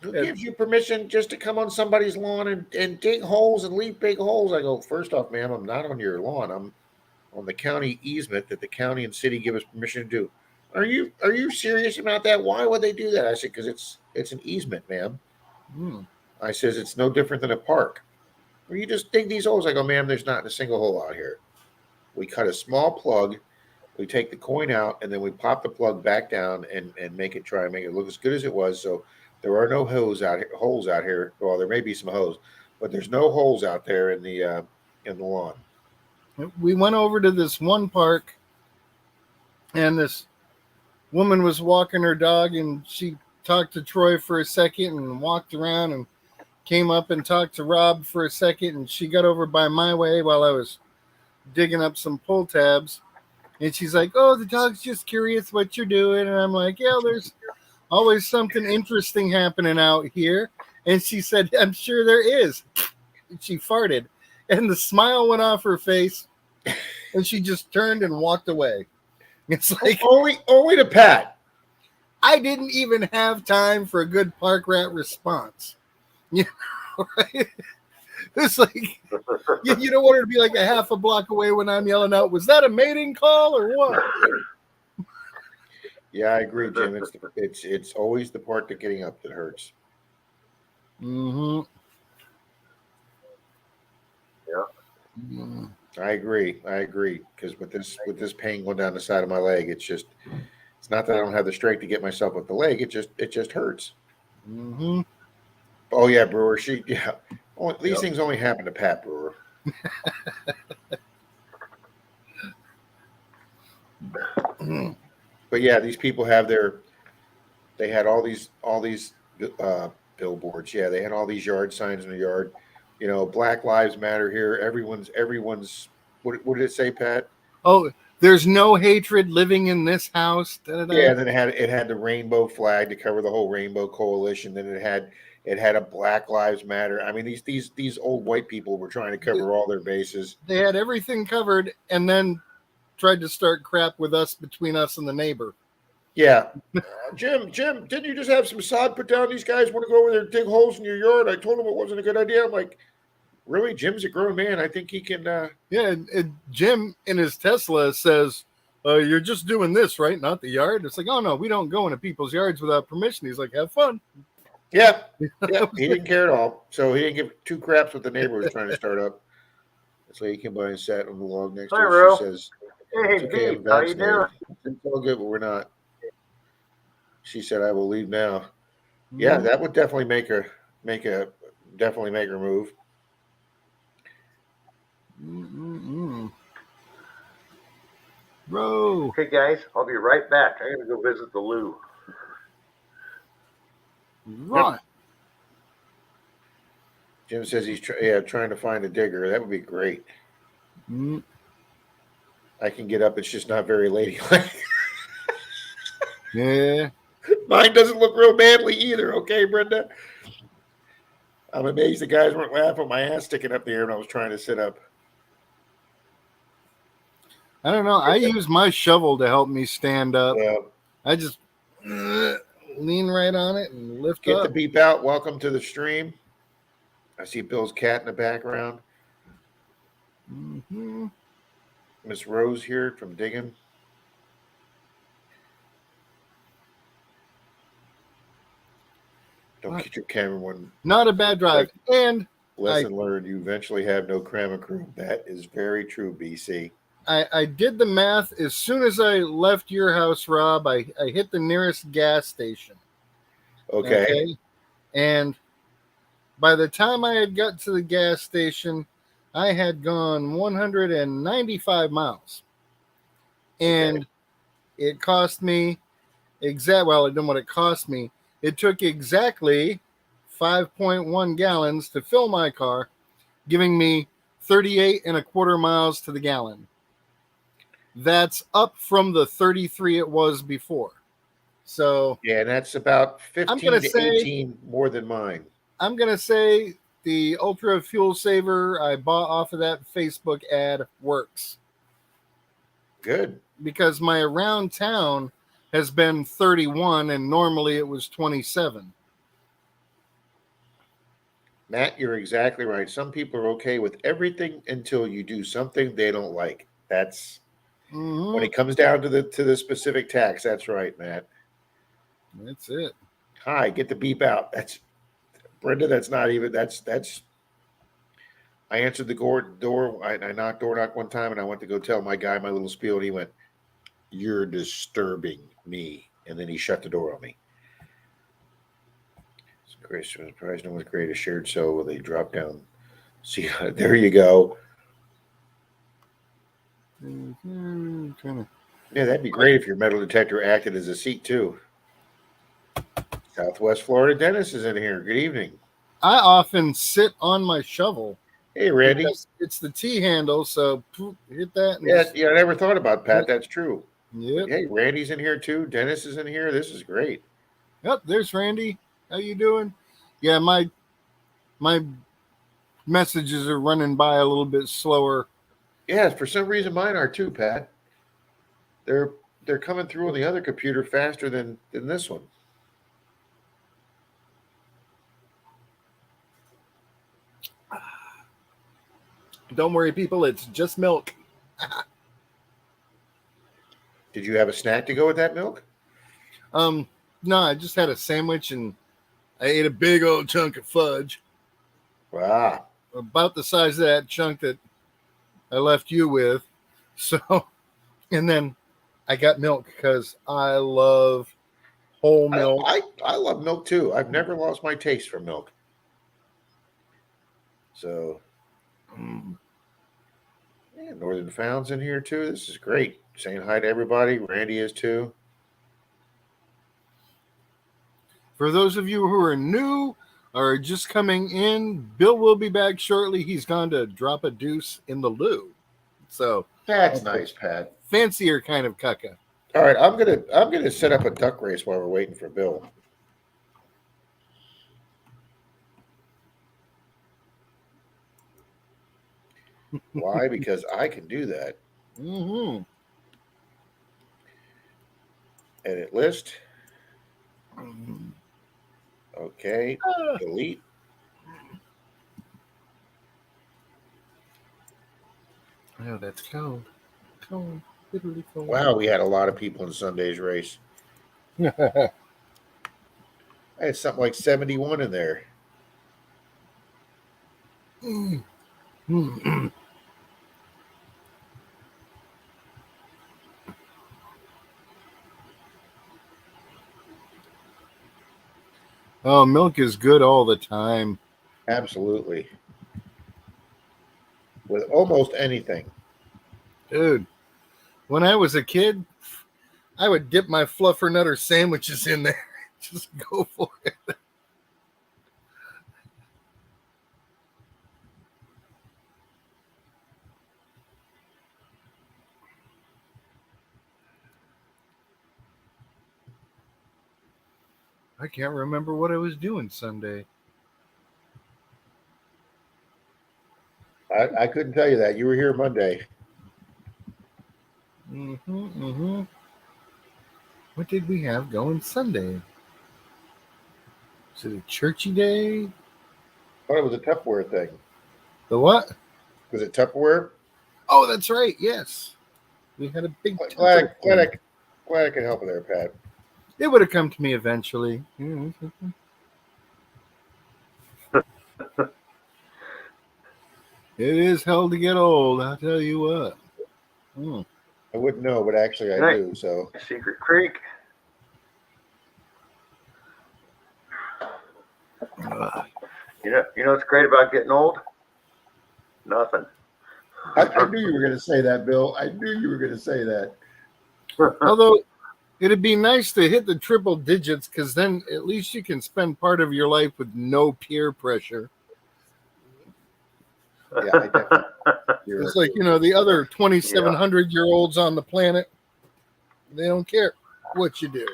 Who gives you permission just to come on somebody's lawn and dig holes and leave big holes? I go, first off, ma'am, I'm not on your lawn. I'm on the county easement that the county and city give us permission to do. Are you serious about that? Why would they do that? I said, because it's an easement, ma'am. I says, it's no different than a park. Well, you just dig these holes. I go, ma'am, there's not a single hole out here. We cut a small plug. We take the coin out, and then we pop the plug back down and make it look as good as it was. So there are no holes out here. Well, there may be some holes, but there's no holes out there in the lawn.
We went over to this one park, and this woman was walking her dog, and she talked to Troy for a second and walked around and came up and talked to Rob for a second, and she got over by my way while I was digging up some pull tabs. And she's like, oh, the dog's just curious what you're doing. And I'm like, yeah, there's always something interesting happening out here. And she said, I'm sure there is. And she farted. And the smile went off her face. And she just turned and walked away. It's like
only to Pat.
I didn't even have time for a good park rat response. Right? It's like you don't want her to be like a half a block away when I'm yelling out, was that a mating call or what?
Yeah, I agree, Jim. It's always the part that getting up that hurts.
Mm-hmm.
Yeah.
I agree. Because with this pain going down the side of my leg, it's not that I don't have the strength to get myself with the leg. It just hurts.
Mm-hmm.
Oh yeah, Brewer. These things only happen to Pat Brewer. But yeah, these people they had all these billboards. Yeah, they had all these yard signs in the yard. Black Lives Matter here. Everyone's. What did it say, Pat?
Oh, there's no hatred living in this house. Da-da-da.
Yeah, and then it had the rainbow flag to cover the whole rainbow coalition. Then it had a Black Lives Matter. I mean, these old white people were trying to cover all their bases.
They had everything covered, and then tried to start crap with us between us and the neighbor.
Yeah, Jim, didn't you just have some sod put down? These guys want to go over there and dig holes in your yard. I told them it wasn't a good idea. I'm like, really? Jim's a grown man. I think he can.
Yeah, and Jim in his Tesla says, you're just doing this, right? Not the yard. It's like, oh, no, we don't go into people's yards without permission. He's like, have fun.
Yeah, he didn't care at all. So he didn't give two craps what the neighbor was trying to start up. This lady came by and sat on the log next to her. She says,
hey,
okay,
Pete, how you doing?
It's all good, but we're not. She said, "I will leave now." Yeah, that would definitely make a definitely make her move.
Bro.
Okay, guys, I'll be right back. I'm gonna go visit the loo.
Right.
Jim says he's trying to find a digger. That would be great.
Mm.
I can get up. It's just not very ladylike.
Yeah.
Mine doesn't look real manly either. Okay, Brenda. I'm amazed the guys weren't laughing at my ass sticking up the air when I was trying to sit up.
I don't know. I use my shovel to help me stand up.
Yeah.
I just lean right on it and lift
Get the
up.
beep out. Welcome to the stream. I see Bill's cat in the background.
Mm-hmm.
Miss Rose here from Digging. Don't get your camera one.
Not a bad drive. And
lesson learned. You eventually have no cram crew. That is very true, BC.
I did the math. As soon as I left your house, Rob, I hit the nearest gas station.
Okay.
And by the time I had got to the gas station, I had gone 195 miles. And it cost me I don't know what it cost me. It took exactly 5.1 gallons to fill my car, giving me 38 and a quarter miles to the gallon. That's up from the 33 it was before. So
yeah, that's about 15 to 18 more than mine.
I'm going to say the Ultra Fuel Saver I bought off of that Facebook ad works.
Good.
Because my around town has been 31 and normally it was 27.
Matt, you're exactly right. Some people are okay with everything until you do something they don't like. That's when it comes down to the specific tax. That's right, Matt.
That's it.
Hi, get the beep out. That's Brenda. That's not even. That's. I answered the door. I knocked one time, and I went to go tell my guy my little spiel, and he went, "You're disturbing me," and then he shut the door on me. It's a great surprise. No one's created a shared cell where they drop down. See, there you go. Yeah, that'd be great if your metal detector acted as a seat too. Southwest Florida Dennis is in here. Good evening.
I often sit on my shovel.
Hey, Randy.
It's the T handle, so hit that.
And I never thought about Pat. That's true.
Yep.
Hey, Randy's in here too. Dennis is in here. This is great.
Yep, there's Randy. How you doing? Yeah, my messages are running by a little bit slower.
Yeah, for some reason mine are too, Pat. They're coming through on the other computer faster than this one.
Don't worry, people. It's just milk.
Did you have a snack to go with that milk?
No, I just had a sandwich and I ate a big old chunk of fudge.
Wow.
About the size of that chunk that I left you with. So, and then I got milk because I love whole milk.
I love milk too. I've never lost my taste for milk. So, yeah, Northern Found's in here too. This is great. Saying hi to everybody. Randy is too.
For those of you who are new or just coming in, Bill will be back shortly. He's gone to drop a deuce in the loo. So
that's nice, Pat.
Fancier kind of cucka.
All right, I'm gonna set up a duck race while we're waiting for Bill. Why? Because I can do that.
Mm-hmm.
Edit list. Okay. Delete.
Oh, that's cold. Cold. Literally cold.
Wow, we had a lot of people in Sunday's race. I had something like 71 in there.
Oh, milk is good all the time.
Absolutely. With almost anything.
Dude, when I was a kid, I would dip my fluffernutter sandwiches in there. Just go for it. I can't remember what I was doing Sunday.
I couldn't tell you that. You were here Monday.
What did we have going Sunday? Was it a churchy day?
I thought it was a Tupperware thing.
The what?
Was it Tupperware?
Oh, that's right. Yes. We had a big
Glad
Tupperware.
I could help you there, Pat.
It would have come to me eventually. It is hell to get old, I'll tell you what.
I wouldn't know, but actually I
Right.
do. So
Secret Creek. You know what's great about getting old? Nothing.
I knew you were going to say that, Bill. I knew you were going to say that.
Although it'd be nice to hit the triple digits because then at least you can spend part of your life with no peer pressure.
Yeah, I definitely.
It's like, the other 2,700-year-olds on the planet, they don't care what you do.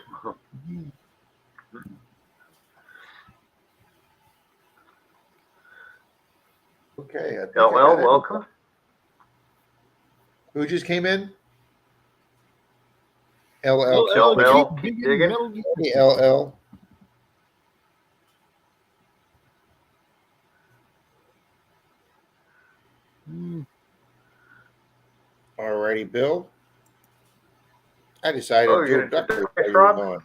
Okay.
LL, welcome.
Who just came in?
LL, keep digging.
Hey, LL. Alrighty, Bill. I decided to do a duck race while you were gone.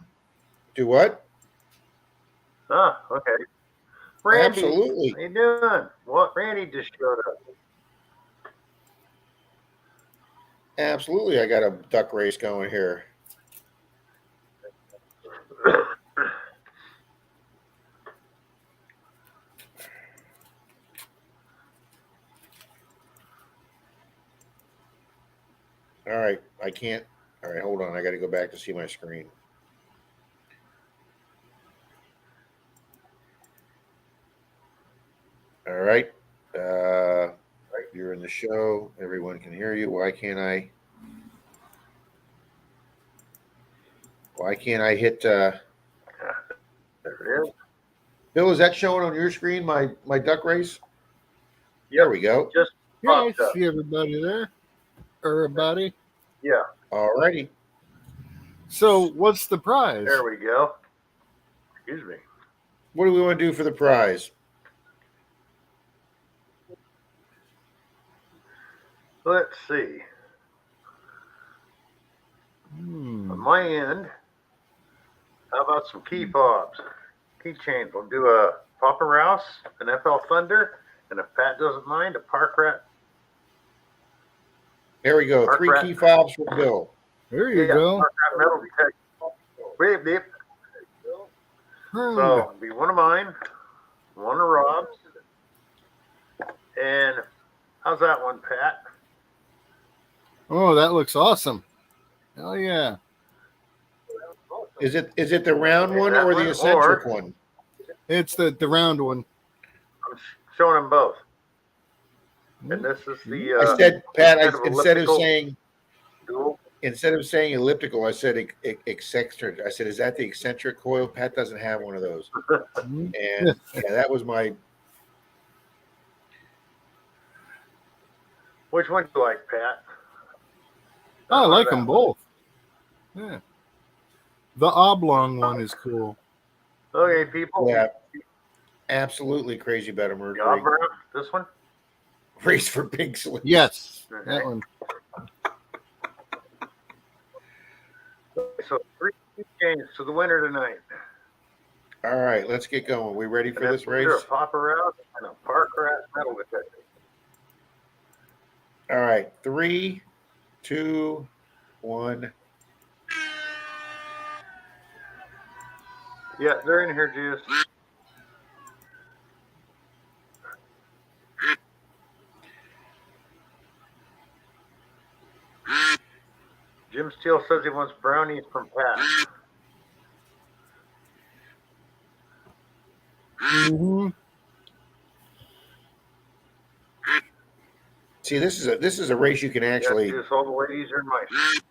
Do what?
Ah, okay. Randy,
Absolutely.
how you doing? What? Randy just showed up.
Absolutely, I got a duck race going here. All right, I can't. All right, hold on. I got to go back to see my screen. All right. You're in the show. Everyone can hear you. Why can't I? Why can't I hit?
There it is.
Bill, is that showing on your screen? My duck race.
Yep,
There we go.
just
Yeah, I
popped up.
see everybody there. Everybody.
Yeah.
All righty.
So what's the prize?
There we go. Excuse me.
What do we want to do for the prize?
Let's see. On my end, how about some key fobs? Keychains. We'll do a Papa Rouse, an FL Thunder, and if Pat doesn't mind, a Park Rat.
There we go.
Park
3
rat.
key fobs for Bill.
There you go.
Park Rat metal detector. Beep, beep. So it'll be one of mine, one of Rob's. And how's that one, Pat?
Oh, that looks awesome. Hell yeah.
Is it the round one or the eccentric one?
It's the round one.
I'm showing them both. And this is the
I said, Pat, instead of saying elliptical, I said eccentric. I said, is that the eccentric coil? Pat doesn't have one of those. And yeah, that was my.
Which one do you like, Pat?
I like them both. Yeah. The oblong one is cool.
Okay, people.
Yeah. Absolutely crazy better Mercury.
This one?
Race for Pink Slips.
Yes.
Okay.
That one.
So 3 games to the winner tonight.
All right, let's get going. We ready for this race?
A Papa Rouse and a Park Rat metal detector.
All right, 3, 2, 1.
Yeah, they're in here, Juice. Steele says he wants brownies from Pat.
Mm-hmm.
See, this is a race you can actually.
Yes, all the ladies are nice.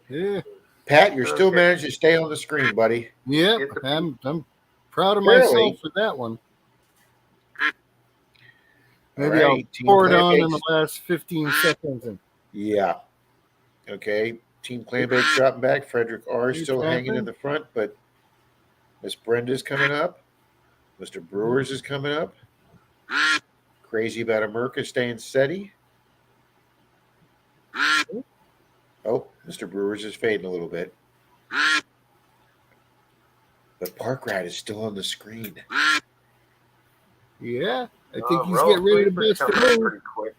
Yeah.
Pat, you're still
Okay.
managing to stay on the screen, buddy.
Yep.
Get the
I'm proud of
Barely.
myself for that one. Maybe
All
I'll
right, Team
pour it
Clam
on in
Bake's-
the last 15 seconds. And
Yeah. Okay. Team Clam Bake's dropping back. Frederick R is
He's
still hanging in
happening.
the front, but Miss Brenda's coming up. Mr. Brewers is coming up. Crazy about America staying steady. Oh, Mr. Brewers is fading a little bit. But Park Rat is still on the screen.
yeah, I think he's
Rose
getting ready to
Sweeper's
bust the
coming up
move.
pretty quick.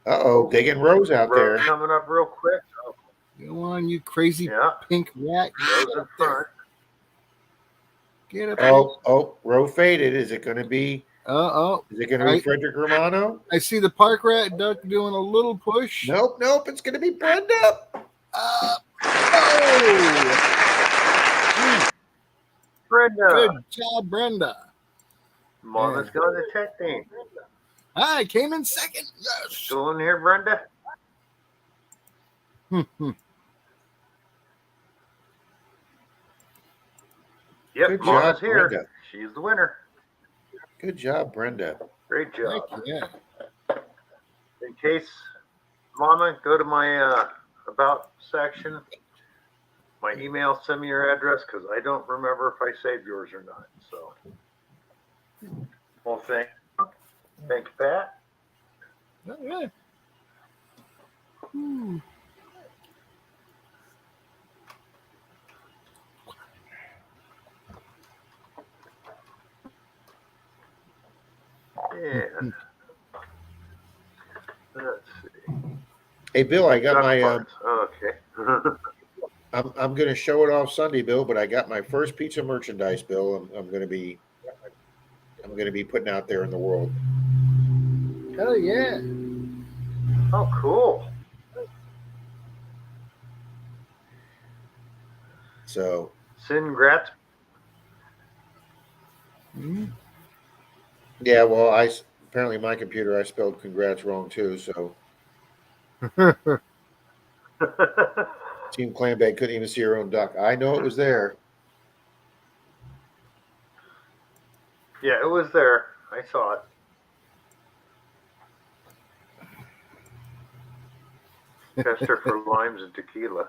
Uh-oh, digging Rose out
Rose
there.
coming up real quick. Oh,
Go on, you crazy
yeah,
pink rat.
Rose in front.
Get up.
Oh, Rose faded. Is it going to be?
Oh,
Is it going to be Frederick Romano?
I see the Park Rat Duck doing a little push.
Nope. It's going to be Brenda.
Oh!
Brenda.
Good job, Brenda.
Mama's going to tech team.
I came in second. Yes.
Still in here, Brenda? Yep,
Good
Mama's
job,
here.
Brenda.
She's the winner.
Good job, Brenda.
Great job.
Yeah.
In case, Mama, go to my about section. My email, send me your address because I don't remember if I saved yours or not. So, well, thank you, Pat.
Oh, yeah. Hmm.
And let's see.
Hey, Bill, I got my.
Okay.
I'm going to show it off Sunday, Bill. But I got my first piece of merchandise, Bill. I'm going to be putting out there in the world.
Oh, yeah.
Oh, cool.
So.
Congrats.
Mm-hmm.
Yeah, well, apparently my computer I spelled congrats wrong too. So Team Clambag couldn't even see her own duck. I know it was there.
Yeah, it was there. I saw it. Tester for limes and tequila.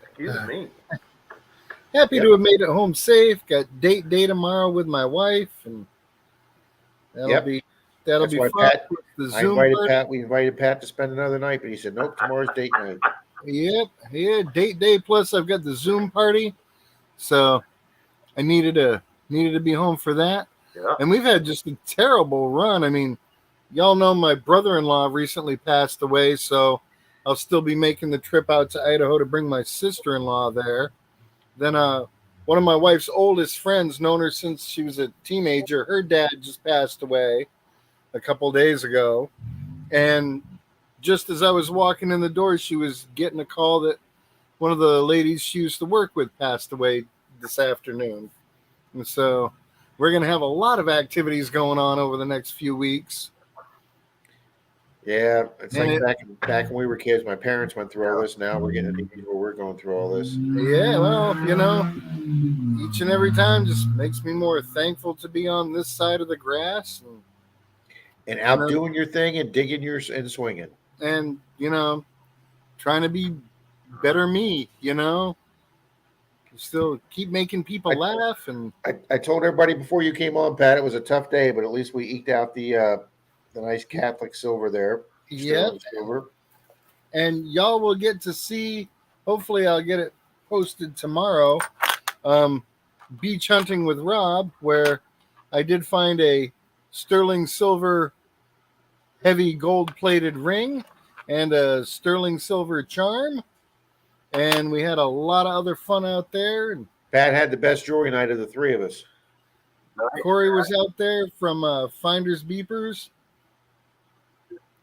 Excuse me.
Happy to have made it home safe. Got date day tomorrow with my wife, and that'll be
That's
fun.
why Pat,
The
I
Zoom
invited
party.
Pat. We invited Pat to spend another night, but he said nope. Tomorrow's date night.
Yep, yeah, date day. Plus, I've got the Zoom party, so I needed to be home for that.
Yeah.
And we've had just a terrible run. I mean, y'all know my brother-in-law recently passed away, so I'll still be making the trip out to Idaho to bring my sister-in-law there. Then one of my wife's oldest friends, known her since she was a teenager, her dad just passed away a couple days ago. And just as I was walking in the door, she was getting a call that one of the ladies she used to work with passed away this afternoon. And so we're going to have a lot of activities going on over the next few weeks.
Yeah, it's like back when we were kids. My parents went through all this. Now we're getting to the age where we're going through all this.
Yeah, well, each and every time just makes me more thankful to be on this side of the grass
and out doing your thing and digging and swinging.
And trying to be better me. Still keep making people laugh. And
I told everybody before you came on, Pat, it was a tough day, but at least we eked out the nice Catholic silver there.
Yeah.
Silver.
And y'all will get to see, hopefully I'll get it posted tomorrow, Beach Hunting with Rob, where I did find a sterling silver heavy gold-plated ring and a sterling silver charm. And we had a lot of other fun out there. And
Pat had the best jewelry night of the three of us.
Nice.
Corey was out there from Finders Beepers,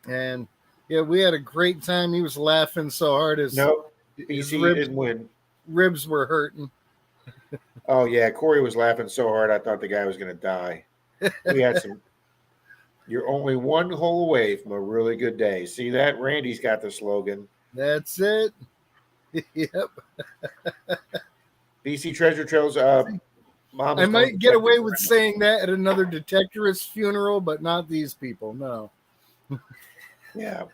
and yeah, we had a great time. He was laughing so hard his
BC
ribs
didn't win.
ribs were hurting.
Oh yeah, Corey was laughing so hard I thought the guy was going to die. We had some. You're only one hole away from a really good day. See that? Randy's got the slogan.
That's it. Yep.
BC Treasure Trails. Mom.
I might get away with saying that at another detectorist funeral, but not these people. No.
Yeah.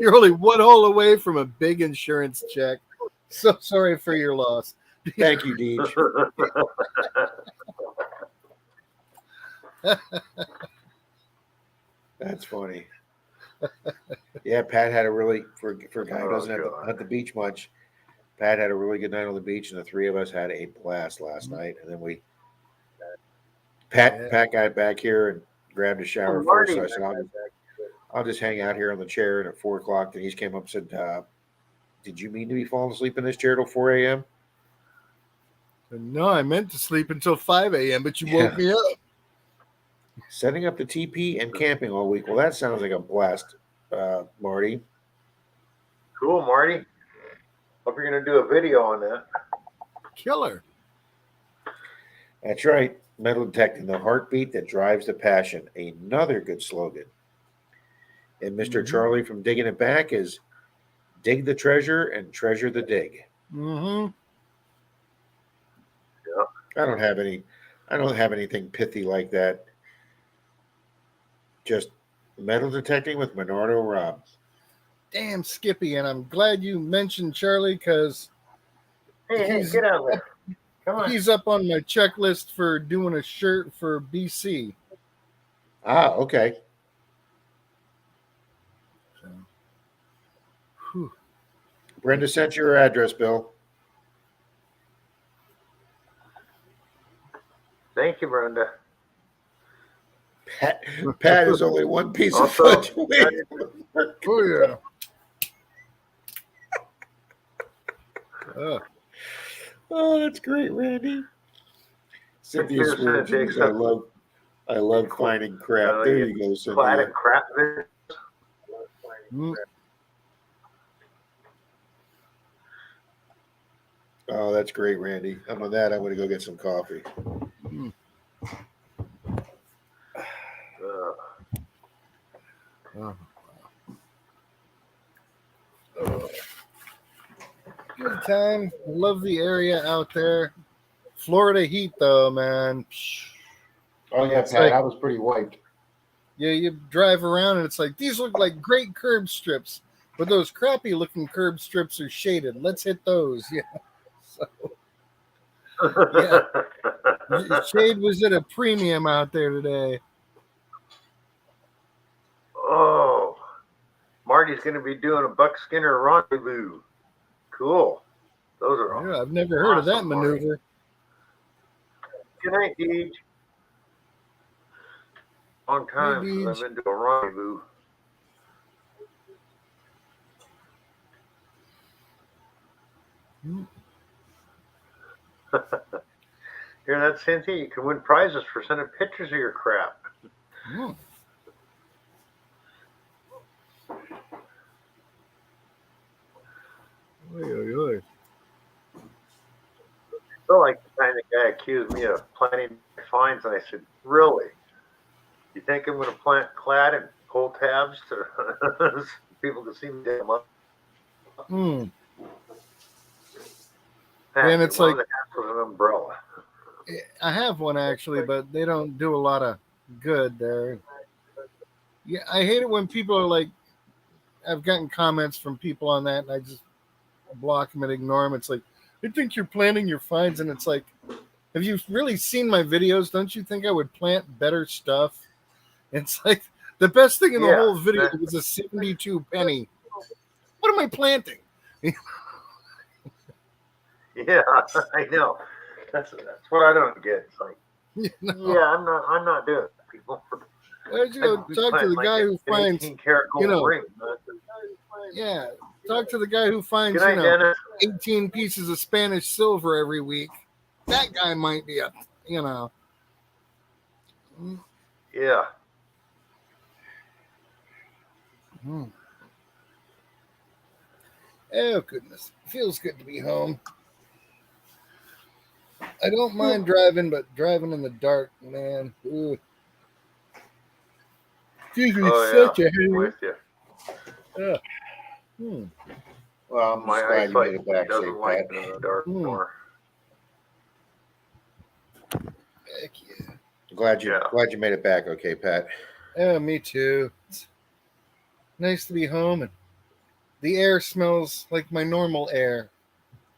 You're only one hole away from a big insurance check. So sorry for your loss.
Thank you, Deej. That's funny. Yeah, Pat had a really for a guy who doesn't have at the beach much. Pat had a really good night on the beach, and the three of us had a blast last night. And then Pat got back here and grabbed a shower first. So I said, I'll just hang out here on the chair. And at 4 o'clock, Denise came up and said, "Did you mean to be falling asleep in this chair till 4 a.m.?"
No, I meant to sleep until 5 a.m., but you woke me up.
Setting up the TP and camping all week. Well, that sounds like a blast, Marty.
Cool, Marty. Hope you're going to do a video on that.
Killer.
That's right. Metal detecting, the heartbeat that drives the passion. Another good slogan. And mister Charlie from Digging It Back is dig the treasure and treasure the dig.
Mm-hmm.
Yeah. I don't have anything pithy like that. Just metal detecting with Menardo Rob.
Damn, Skippy, and I'm glad you mentioned Charlie because
hey, get out there. Come on.
He's up on my checklist for doing a shirt for BC.
Ah, okay.
So,
Brenda sent you her address, Bill.
Thank you, Brenda.
Pat is only one piece of fudge away.
Oh, yeah.
Oh, that's great, Randy. Cynthia Swear, I love finding crap. There you go, Cynthia.
Crap.
Oh, that's great, Randy. I'm on that. I'm going to go get some coffee.
Good time. Love the area out there. Florida heat, though, man.
Oh, yeah, Pat. I was pretty wiped.
Yeah, you drive around and it's like, these look like great curb strips, but those crappy looking curb strips are shaded. Let's hit those. Yeah. So, yeah. Shade was at a premium out there today.
Oh, Marty's going to be doing a Buck Skinner rendezvous. Cool. Those are
all. Yeah, I've never heard of that maneuver.
Good night, Deej. Long time since I've been to a rendezvous. Hear that, Cynthia? You can win prizes for sending pictures of your crap.
Oy.
I feel like the time the guy accused me of planting fines, and I said, really? You think I'm going to plant clad and pull tabs to people can see me damn up?
And it's like
an umbrella.
I have one actually, but they don't do a lot of good there. Yeah, I hate it when people are like, I've gotten comments from people on that, and I just block them and ignore them. It's like, I think you're planting your fines, and it's like, have you really seen my videos? Don't you think I would plant better stuff? It's like the best thing in the whole video was a 72 penny. What am I planting?
Yeah, I know. That's what I don't get. It's like, I'm not doing it, people.
Talk to the guy who finds, ring. Yeah, talk to the guy who finds,
18
pieces of Spanish silver every week. that guy might be a, you know.
Yeah.
Oh goodness, feels good to be home. I don't mind driving, but driving in the dark, man. Ooh. Gives me such a
I'm
headache.
with you.
Well, I'm
My
just glad you made
eyesight
it back safe,
doesn't like
Pat.
it in the dark anymore.
Heck yeah.
Glad you made it back. Okay, Pat.
Oh, me too. It's nice to be home, and the air smells like my normal air.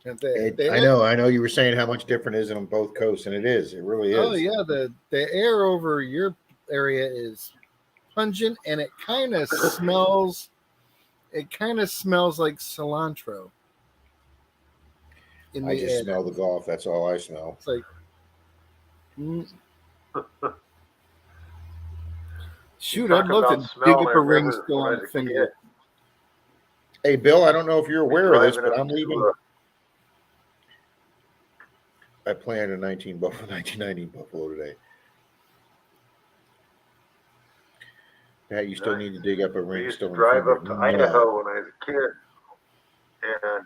And
I know. You were saying how much different it is on both coasts, and it is. It really is.
Oh yeah, the air over your area is pungent, and it kind of smells. It kind of smells like cilantro in
I
the
just
air.
smell the golf. That's all I smell.
It's like, shoot, I'd
Talk
love
about
to dig
smell.
up
I
a ring
remember
still
when I
on
was
a
a kid,
finger.
Hey, Bill, I don't know if you're aware of this,
driving
but
up
I'm leaving.
to
I planned a 1990 Buffalo today. Pat, you still need to dig up a
we
ring
used to
still in
drive
finger.
up to
No.
Idaho when I was a kid, and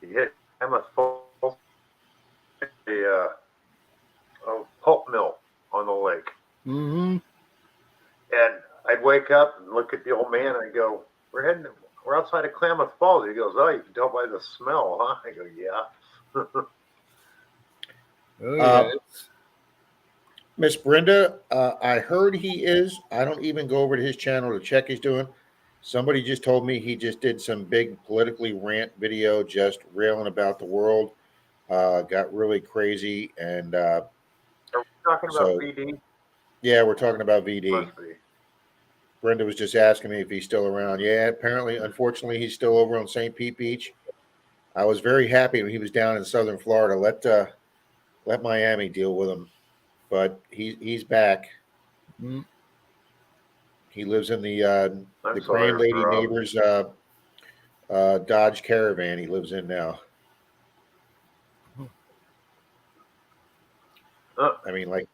you hit Mammoth Falls, a pulp mill on the lake.
Mm-hmm.
And I'd wake up and look at the old man, and I go, we're outside of Klamath Falls. He goes, oh, you can tell by the smell, huh? I go, yeah.
Oh yeah.
Miss Brenda, I heard he is. I don't even go over to his channel to check he's doing. Somebody just told me he just did some big politically rant video, just railing about the world. Got really crazy, and
Are we talking about
so
VD?
yeah, we're talking about VD.
Must be.
Brenda was just asking me if he's still around. Yeah, apparently, unfortunately, he's still over on St. Pete Beach. I was very happy when he was down in Southern Florida. Let Miami deal with him, but he's back.
Mm.
He lives in the
I'm
Grand
sorry,
Lady
Rob.
neighbors Dodge Caravan. He lives in now. I mean, like,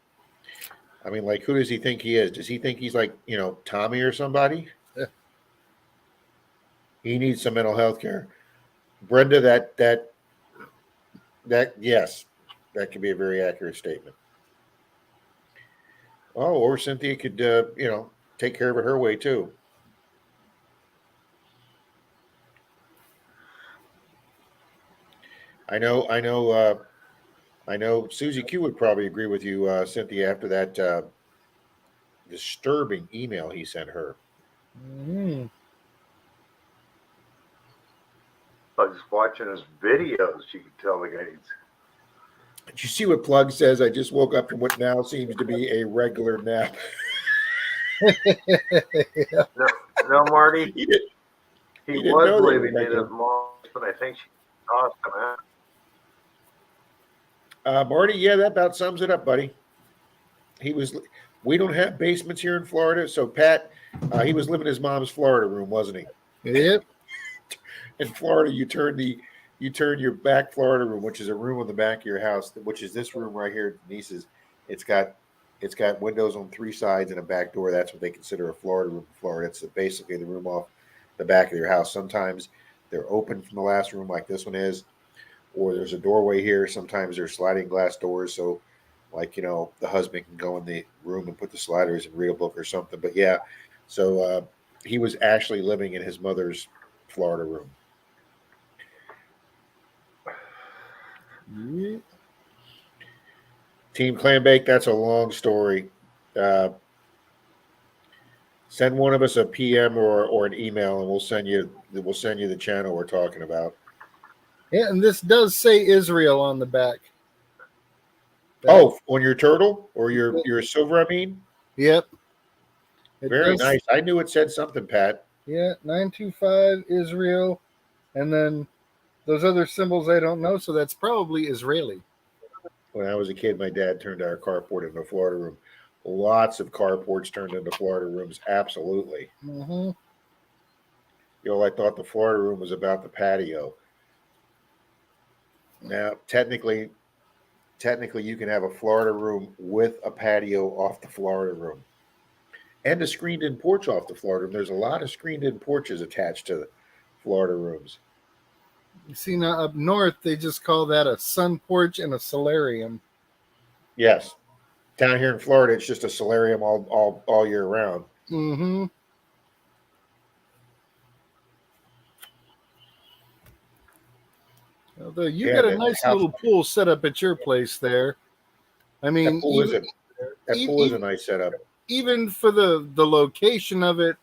who does he think he is? Does he think he's like, Tommy or somebody?
Yeah.
He needs some mental health care. Brenda, that yes, that could be a very accurate statement. Oh, or Cynthia could, take care of it her way too. I know. Susie Q would probably agree with you, Cynthia, after that disturbing email he sent her.
Mm-hmm.
I was watching his videos. You can tell the guy.
Did you see what Plug says? I just woke up from what now seems to be a regular nap.
No, Marty.
He didn't
was
know they were
living in
regular.
his mom's, but I think she tossed him out.
Marty, yeah, that about sums it up, buddy. We don't have basements here in Florida, so Pat, he was living in his mom's Florida room, wasn't he?
Yep.
In Florida, you turn your back Florida room, which is a room on the back of your house, which is this room right here, Denise's. It's got windows on three sides and a back door. That's what they consider a Florida room in Florida. It's basically the room off the back of your house. Sometimes they're open from the last room, like this one is, or there's a doorway here. Sometimes there's sliding glass doors, so like the husband can go in the room and put the sliders and read a book or something. But yeah, so he was actually living in his mother's Florida room.
Yep.
Team Clambake, that's a long story. Send one of us a PM or an email, and we'll send you the channel we're talking about.
Yeah, and this does say Israel on the back.
Oh, on your turtle or your silver, I mean.
Yep.
Very nice. I knew it said something, Pat.
Yeah, 925 Israel, and then those other symbols I don't know, so that's probably Israeli.
When I was a kid, my dad turned our carport into a Florida room. Lots of carports turned into Florida rooms. Absolutely.
Mm-hmm.
I thought the Florida room was about the patio. Now, technically, technically you can have a Florida room with a patio off the Florida room and a screened-in porch off the Florida room. There's a lot of screened-in porches attached to the Florida rooms.
You see, now up north, they just call that a sun porch and a solarium.
Yes. Down here in Florida, it's just a solarium all year round.
Mm-hmm. Although you got a nice little pool set up at your place there. I mean,
that pool is a nice setup.
Even for the location of it,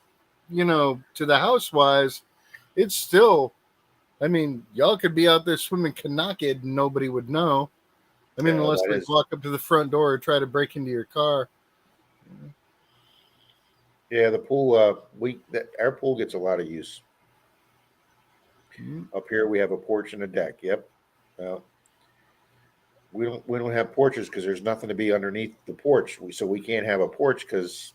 you know, to the house-wise, it's still, I mean, y'all could be out there swimming Kanakid and nobody would know. I mean, unless they walk up to the front door or try to break into your car.
Yeah, the pool, our pool gets a lot of use. Up here, we have a porch and a deck. Yep. Well, we don't have porches because there's nothing to be underneath the porch. So we can't have a porch because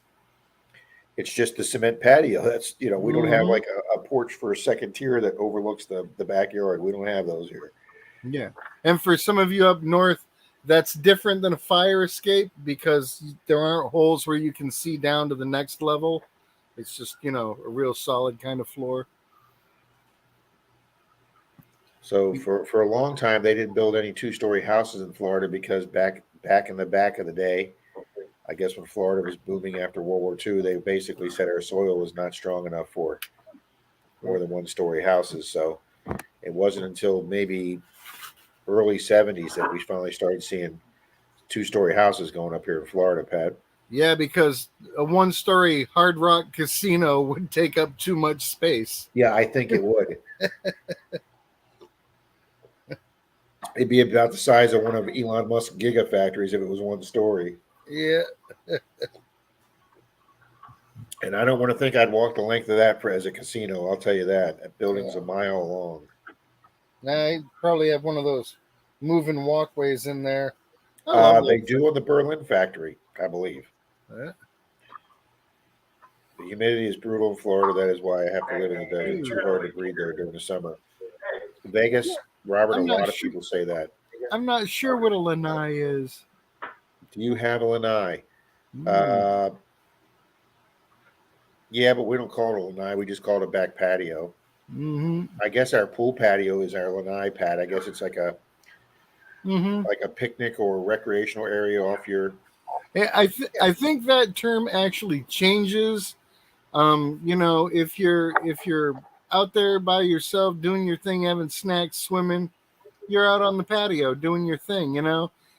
it's just the cement patio. That's, we don't have like a porch for a second tier that overlooks the backyard. We don't have those here.
Yeah. And for some of you up north, that's different than a fire escape because there aren't holes where you can see down to the next level. It's just, a real solid kind of floor.
So for a long time, they didn't build any two-story houses in Florida because back in the back of the day, I guess when Florida was booming after World War II, they basically said our soil was not strong enough for more than one-story houses. So it wasn't until maybe early 70s that we finally started seeing two-story houses going up here in Florida, Pat.
Yeah, because a one-story Hard Rock casino would take up too much space.
Yeah, I think it would. It'd be about the size of one of Elon Musk's gigafactories if it was one story.
Yeah.
And I don't want to think I'd walk the length of that as a casino. I'll tell you that. That building's a mile long.
I probably have one of those moving walkways in there.
They do on the Berlin factory, I believe.
Yeah.
The humidity is brutal in Florida. That is why I have to live in the desert. It's too hard to breathe there during the summer. Vegas, Robert, a lot of people say that.
I'm not sure what a lanai is.
Do you have a lanai? Yeah, but we don't call it a lanai. We just call it a back patio.
Mm-hmm.
I guess our pool patio is our lanai pad. I guess it's like a picnic or recreational area off your.
I think that term actually changes. If you're out there by yourself doing your thing, having snacks, swimming, you're out on the patio doing your thing.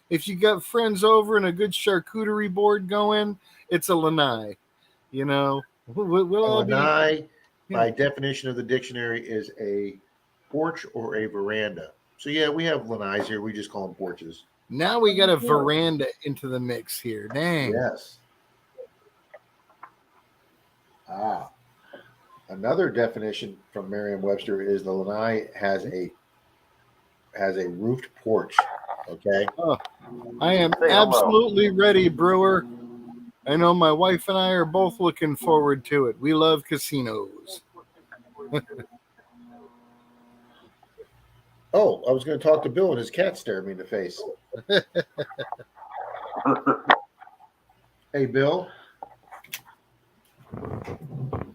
If you got friends over and a good charcuterie board going, it's a lanai. We'll all
lanai, by definition of the dictionary, is a porch or a veranda. So yeah, we have lanais here. We just call them porches.
Now we got a veranda into the mix here. Dang.
Yes. Another definition from Merriam-Webster is the lanai has a roofed porch. Okay.
Oh, I am absolutely ready, Brewer. I know my wife and I are both looking forward to it. We love casinos.
Oh, I was going to talk to Bill and his cat stared me in the face. Hey, Bill.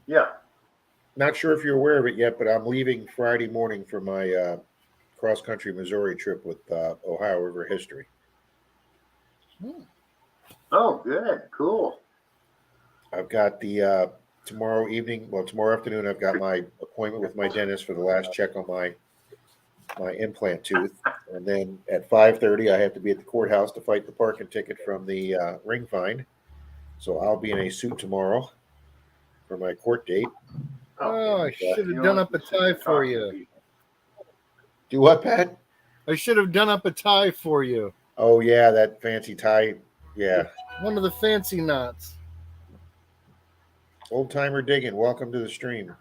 Yeah.
Not sure if you're aware of it yet, but I'm leaving Friday morning for my cross-country Missouri trip with Ohio River History.
Oh, good. Cool.
I've got the tomorrow afternoon, I've got my appointment with my dentist for the last check on my implant tooth. And then at 5:30, I have to be at the courthouse to fight the parking ticket from the ring fine. So I'll be in a suit tomorrow for my court date.
Oh, I should have done up a tie for you.
Do what, Pat?
I should have done up a tie for you.
Oh, yeah, that fancy tie. Yeah.
One of the fancy knots.
Old timer digging. Welcome to the stream.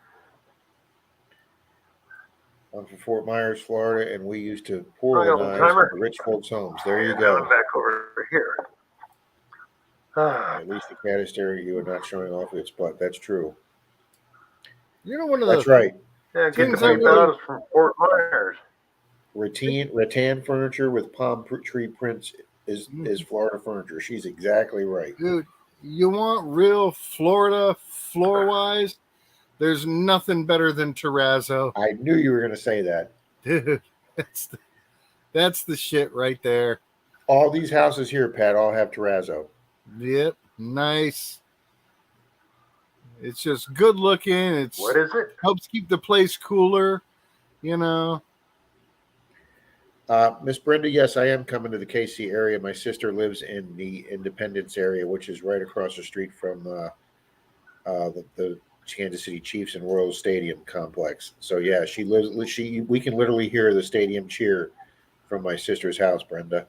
I'm from Fort Myers, Florida, and we used to pour lanais in rich folks' homes. There you go.
I'm back over here.
At least the cat is staring at you and not showing off its butt. That's true.
One of
That's right.
Yeah, get the big dogs from Fort Myers.
rattan furniture with palm tree prints is Florida furniture. She's exactly right.
Dude, you want real Florida floor wise? There's nothing better than terrazzo.
I knew you were going to say that.
Dude, that's the shit right there.
All these houses here, Pat, all have terrazzo.
Yep, nice. It's just good looking.
What is it?
Helps keep the place cooler, you know.
Miss Brenda, yes, I am coming to the KC area. My sister lives in the Independence area, which is right across the street from the Kansas City Chiefs and Royals Stadium complex. So yeah, she lives. We can literally hear the stadium cheer from my sister's house, Brenda.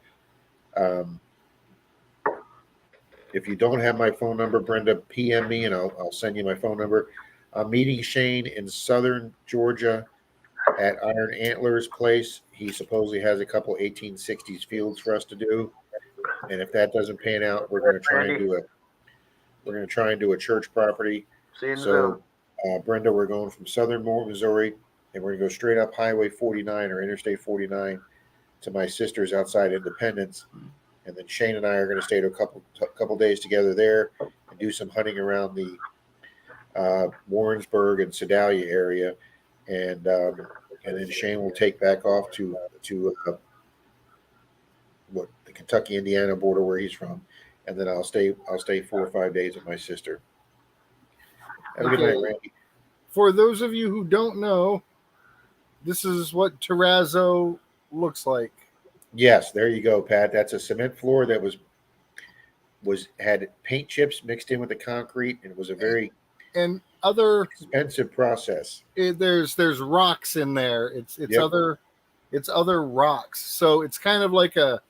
If you don't have my phone number, Brenda, PM me and I'll send you my phone number. I'm meeting Shane in Southern Georgia at Iron Antlers Place. He supposedly has a couple 1860s fields for us to do, and if that doesn't pan out, we're going to try and do a church property.
See you in the zone.
Brenda, we're going from Southern Missouri, and we're going to go straight up Highway 49 or Interstate 49 to my sister's outside Independence, and then Shane and I are going to stay a couple days together there and do some hunting around the Warrensburg and Sedalia area, and then Shane will take back off to the Kentucky Indiana border where he's from, and then I'll stay 4 or 5 days with my sister. Have a good night, Randy.
For those of you who don't know, this is what terrazzo looks like.
Yes, there you go, Pat. That's a cement floor that had paint chips mixed in with the concrete, and it was a very
other
expensive process.
There's rocks in there. It's other rocks. So it's kind of like a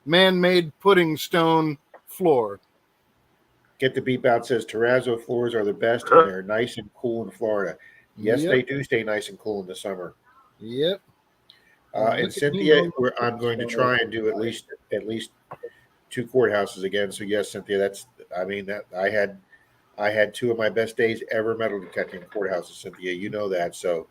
man-made pudding stone floor.
Get the beep out says terrazzo floors are the best, and they're nice and cool in Florida. Yes, They do stay nice and cool in the summer.
Yep.
And Cynthia, I'm going to try and do at least 2 courthouses again. So yes, Cynthia, I had 2 of my best days ever metal detecting courthouses, Cynthia. You know that. So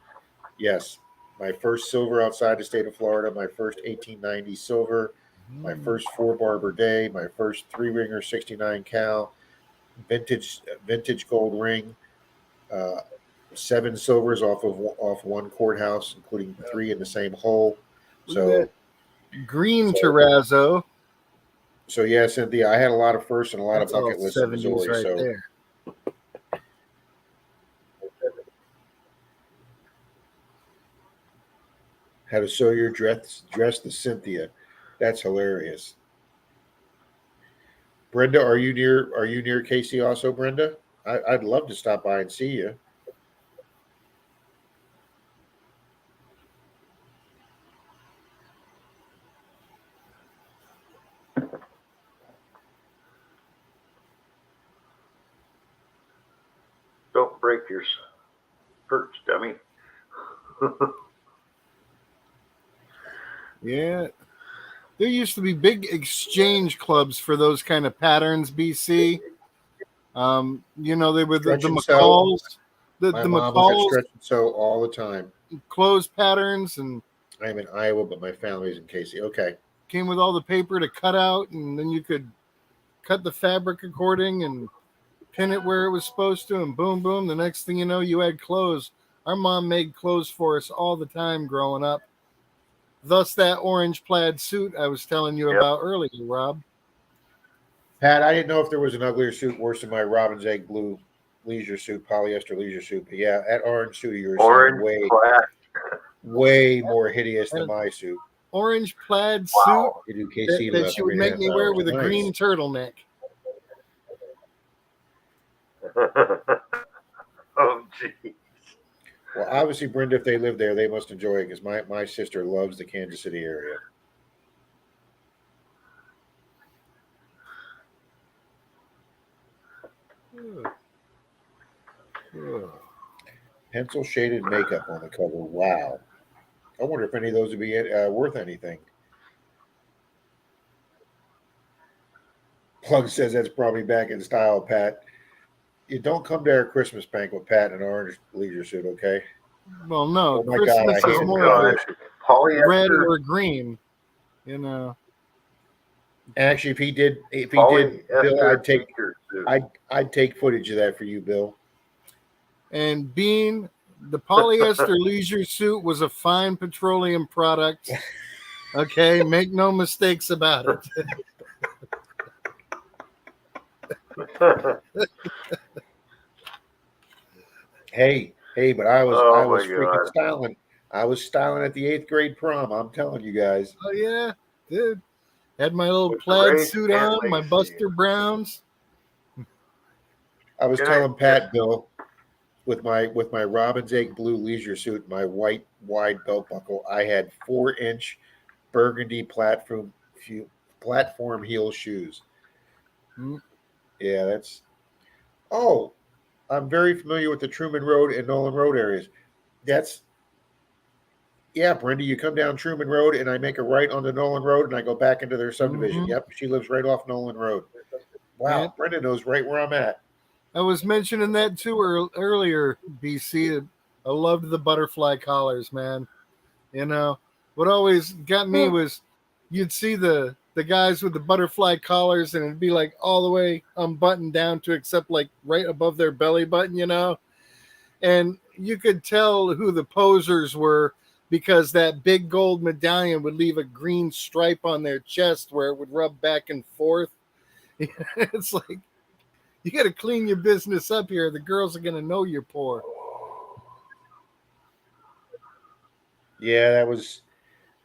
yes, my first silver outside the state of Florida, my first 1890 silver, my first 4 barber day, my first 3-ringer 69 cal, vintage gold ring, 7 silvers off 1 courthouse, including 3 in the same hole. So
terrazzo.
So yeah, Cynthia, I had a lot of firsts and a lot of bucket lists in Missouri.
Right
so
there.
How to sew your dress the Cynthia. That's hilarious. Brenda, are you near Casey also, Brenda? I'd love to stop by and see you.
Don't break your perch, dummy.
Yeah. There used to be big exchange clubs for those kind of patterns, BC. They were the McCalls. The
mom was at Stretch and Sew all the time.
Clothes patterns, and
I'm in Iowa, but my family's in Casey. Okay.
Came with all the paper to cut out, and then you could cut the fabric according and pin it where it was supposed to, and boom, boom. The next thing you know, you had clothes. Our mom made clothes for us all the time growing up. Thus, that orange plaid suit I was telling you about earlier, Rob.
Pat, I didn't know if there was an uglier suit worse than my Robin's Egg blue leisure suit, polyester leisure suit. But yeah, that orange suit of yours is way more hideous than my suit.
Orange plaid suit
that
she would make me wear with a green turtleneck.
Oh, geez.
Well, obviously, Brenda, if they live there, they must enjoy it because my sister loves the Kansas City area. Pencil shaded makeup on the cover. Wow. I wonder if any of those would be worth anything. Plug says that's probably back in style, Pat. You don't come to our Christmas banquet, Pat, in an orange leisure suit, okay?
Well, no.
Oh my
Christmas
God,
is more. red
Polyester.
or green. You know.
Actually, if he did,
Polyester
Bill,
leisure suit.
I'd take footage of that for you, Bill.
And Bean, the polyester leisure suit was a fine petroleum product. Okay, make no mistakes about it.
Hey, but I
Oh
was
my
freaking
god.
styling. I was styling at the 8th grade prom. I'm telling you guys.
Oh yeah, dude. Had my little
With the
plaid
raised
suit
pant
on,
leg
my
seam.
Buster Browns.
I was
Good night,
telling Pat, Bill, with my robin's egg blue leisure suit, my white wide belt buckle, I had 4-inch burgundy platform heel shoes.
Mm,
Yeah, that's. Oh, I'm very familiar with the Truman Road and Nolan Road areas. That's Yeah, Brenda. You come down Truman Road, and I make a right onto Nolan Road, and I go back into their subdivision.
mhm.
Yep, she lives right off Nolan Road.
Yeah,
Wow, Brenda knows right where I'm at.
I was mentioning that too earlier, BC. I loved the butterfly collars, man. You know, what always got me was you'd see the guys with the butterfly collars, and it'd be like all the way unbuttoned down to except like right above their belly button, you know. And you could tell who the posers were because that big gold medallion would leave a green stripe on their chest where it would rub back and forth. It's like you got to clean your business up here. The girls are going to know you're poor.
Yeah, that was.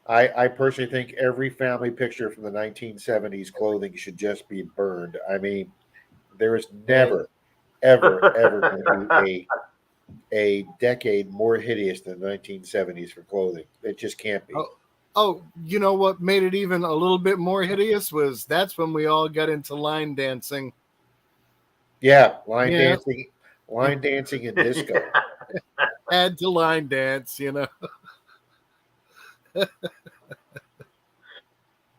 I personally think every family picture from the 1970s clothing should just be burned. I mean, there is never, ever going to be a decade more hideous than the 1970s for clothing. It just can't be.
Oh, you know what made it even a little bit more hideous was that's when we all got into line dancing.
Yeah,
Yeah,
line dancing and disco.
had to line dance, you know.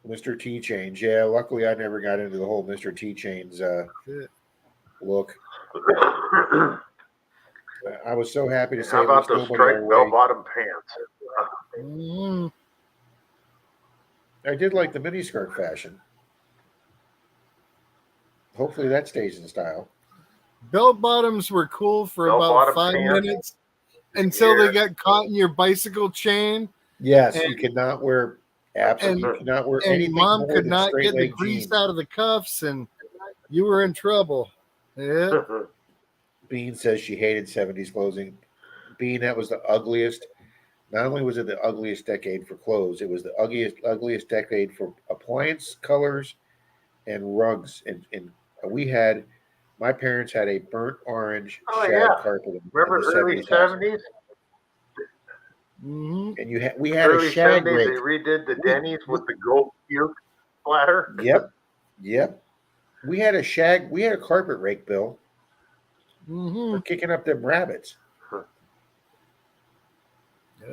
Mr. T Chains. Yeah, luckily I never got into the whole Mr. T Chains look. I was so happy to say
How
at
about
least
those
nobody our
striped
way.
bell-bottom pants?
Mm.
I did like the miniskirt fashion. Hopefully that stays in style.
Bell bottoms were cool for about
Bell-bottom
5 minutes until they
Yeah.
got caught in your bicycle chain,
Yes,
and
you cannot wear absolutely.
and
You cannot wear
and
anything
mom
more
could
than
not
straight
get the
leg
grease
jeans.
out of the cuffs, and you were in trouble. Yeah.
Bean says she hated 70s clothing. Bean, that was the ugliest. Not only was it the ugliest decade for clothes, it was the ugliest decade for appliance colors and rugs. And we had, my parents had a burnt orange
Oh
shag
yeah.
carpet in
Remember
the
early
70s house.
70s?
Mm-hmm.
And we had a
Early
shag
70s, they
rake.
redid the Denny's with the gold puke splatter.
Yep. We had a carpet rake, Bill,
Mm-hmm.
for kicking up them rabbits.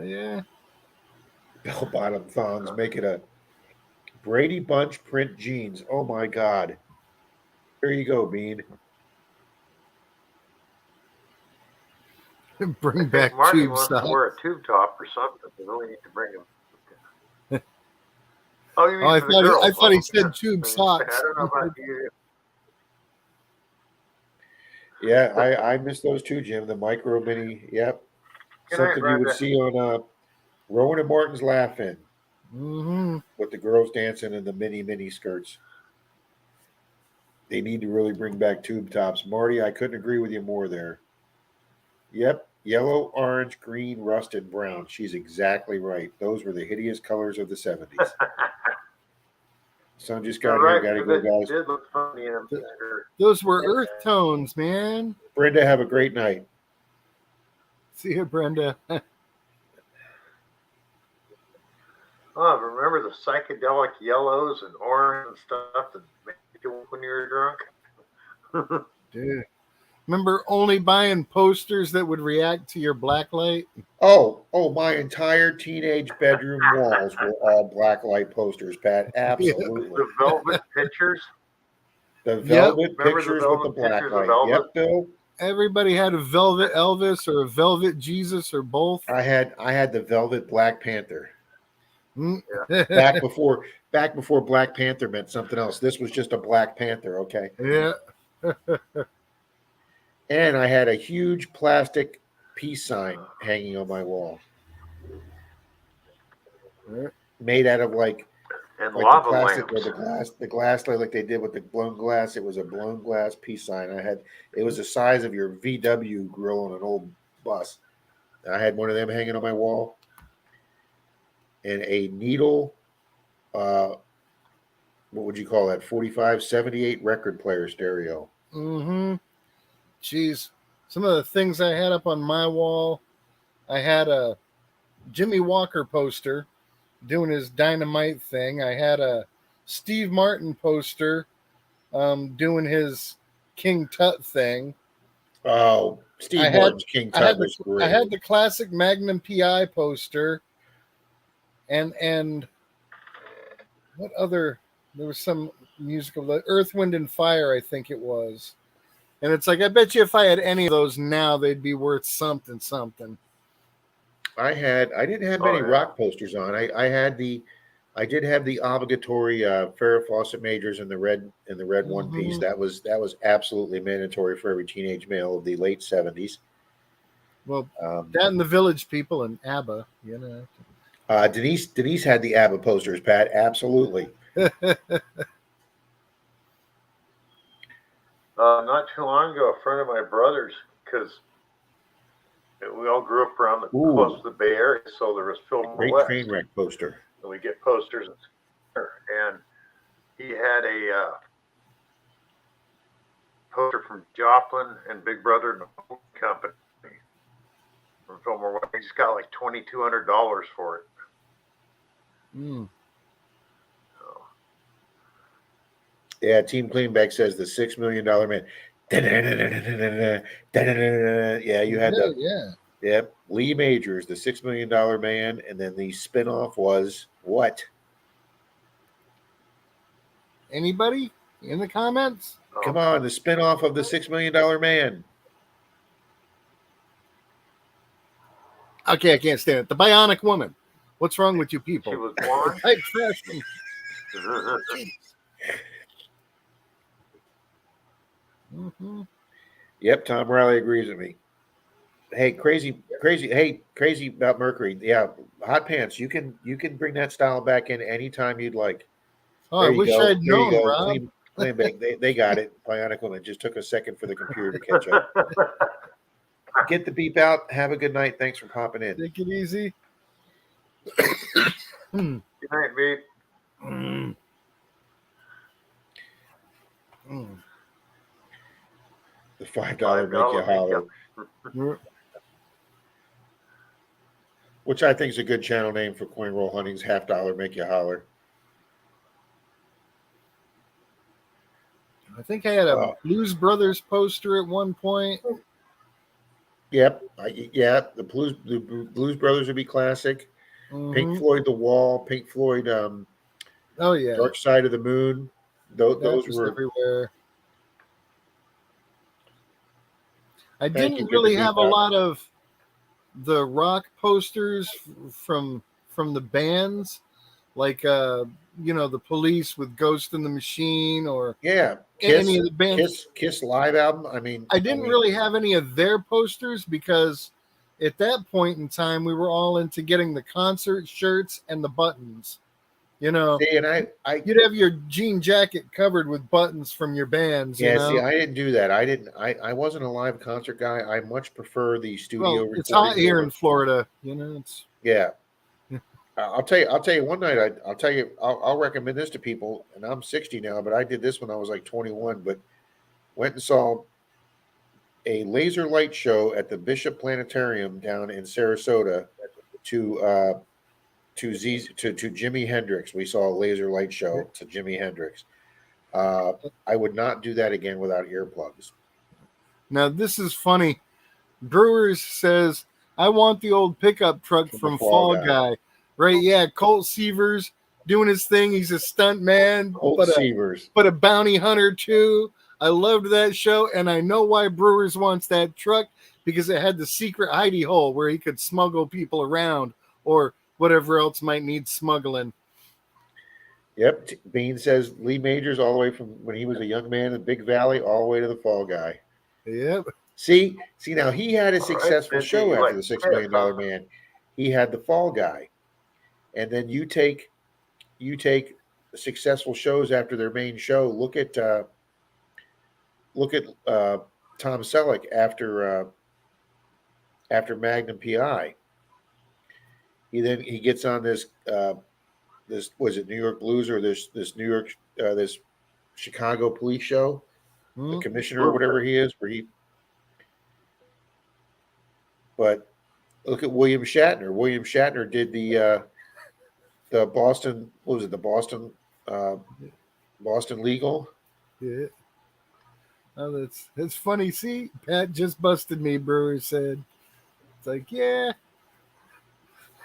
Yeah.
Bell bottom thongs make it a Brady Bunch print jeans. Oh my God. There you go, Bean.
Bring
I think
back
Marty
tube
wants to
socks.
wear a tube top or something, but we need to bring him. Oh, you
Oh,
mean
I
for the
thought
girls?
I thought he
Yeah.
said tube
I
socks.
don't know about you.
Yeah, I miss those too, Jim. The micro mini. Yep.
Good night,
Something you would
Brenda.
see on Rowan and Martin's Laughing
Mm-hmm.
with the girls dancing in the mini skirts. They need to really bring back tube tops. Marty, I couldn't agree with you more there. Yep. Yellow, orange, green, rust, and brown. She's exactly right. Those were the hideous colors of the 70s. Sun just
You're
got here.
right.
Got to go,
It
guys.
did look funny in a skirt.
Those were earth tones, man.
Brenda, have a great night.
See you, Brenda.
Oh, remember the psychedelic yellows and orange and stuff that made you when you were drunk?
Dude. Remember only buying posters that would react to your black light?
Oh, my entire teenage bedroom walls were all black light posters, Pat. Absolutely.
The velvet pictures.
The
Yep.
velvet
Remember the
pictures with the
velvet
black
pictures of
light.
Elvis?
Yep, Bill.
Everybody had a velvet Elvis or a velvet Jesus or both.
I had the velvet Black Panther. back before Black Panther meant something else. This was just a Black Panther, okay?
Yeah.
And I had a huge plastic peace sign hanging on my wall, made out of like
And
the
lava
plastic
lamps.
or the glass like they did with the blown glass. It was a blown glass peace sign. It was the size of your VW grill on an old bus. And I had one of them hanging on my wall, and a needle, what would you call that? 4578 record player stereo.
Mm-hmm. Jeez. Some of the things I had up on my wall, I had a Jimmy Walker poster doing his dynamite thing. I had a Steve Martin poster doing his King Tut thing.
Oh, Steve Martin's King Tut was great.
I had the classic Magnum PI poster, and what other? There was some musical, Earth, Wind, and Fire, I think it was. And it's like, I bet you if I had any of those now, they'd be worth something.
I didn't have many rock posters on. I did have the obligatory Farrah Fawcett Majors in the red one piece. That was absolutely mandatory for every teenage male of the late 70s.
Well, that and the Village People and ABBA,
Denise had the ABBA posters, Pat. Absolutely.
Not too long ago, a friend of my brother's, because we all grew up around close to the Bay Area, so there was Fillmore
Great
West.
train wreck poster.
And we get posters, and he had a poster from Joplin and Big Brother and the Company from Fillmore West. He just got like $2,200 for it.
Yeah, Team Cleanback says the $6 million man. Yeah, you had Yep, Lee Majors, the $6 million man, and then the spinoff was what?
Anybody in the comments?
Come on, the spinoff of the $6 million man.
Okay, I can't stand it. The Bionic Woman. What's wrong with you people?
She was blonde.
I trashed them.
Yep, Tom Riley agrees with me. Hey, crazy about Mercury. Yeah, hot pants. You can bring that style back in anytime you'd like.
Oh, I wish I'd known, Rob.
They got it. Bionic Woman. Just took a second for the computer to catch up. Get the beep out. Have a good night. Thanks for popping in.
Take it easy.
Good night, beep.
The $5 make you holler. Which I think is a good channel name for Coin Roll Hunting's $50 make you holler.
I think I had a Blues Brothers poster at one point.
Yep. The Blues Brothers would be classic. Pink Floyd, The Wall. Pink Floyd, Dark Side of the Moon. Those were
everywhere. I didn't really have a lot of the rock posters from the bands, like the Police with Ghost in the Machine, or any of the bands.
Kiss live album.
I didn't really have any of their posters because at that point in time we were all into getting the concert shirts and the buttons. See,
and
you'd have your jean jacket covered with buttons from your bands.
See, I didn't do that. I wasn't a live concert guy. I much prefer the studio.
Well, it's hot here in Florida.
I'll tell you one night. I'll recommend this to people, and I'm 60 now, but I did this when I was like 21. But went and saw a laser light show at the Bishop Planetarium down in Sarasota to Jimi Hendrix. We saw a laser light show to Jimi Hendrix. I would not do that again without earplugs.
Now, this is funny. Brewers says, I want the old pickup truck from Fall Guy. Right, yeah, Colt Seavers doing his thing. He's a stunt man.
Colt Seavers.
But a bounty hunter, too. I loved that show, and I know why Brewers wants that truck, because it had the secret hidey hole where he could smuggle people around, or whatever else might need smuggling.
Yep. Bean says Lee Majors all the way from when he was a young man in Big Valley all the way to the Fall Guy.
Yep.
See now he had a
All right,
successful
Cynthia,
show
you
after
like
the $6
kiss,
million
huh?
man. He had the Fall Guy, and then you take successful shows after their main show. Look at Tom Selleck after Magnum PI. He gets on this was it New York Blues or this New York this Chicago police show, the
Hmm.
commissioner or whatever he is, where he. But look at William Shatner. William Shatner did the Boston. What was it? The Boston Legal.
Yeah. Oh, that's funny. See, Pat just busted me, Brewer said. It's like, yeah,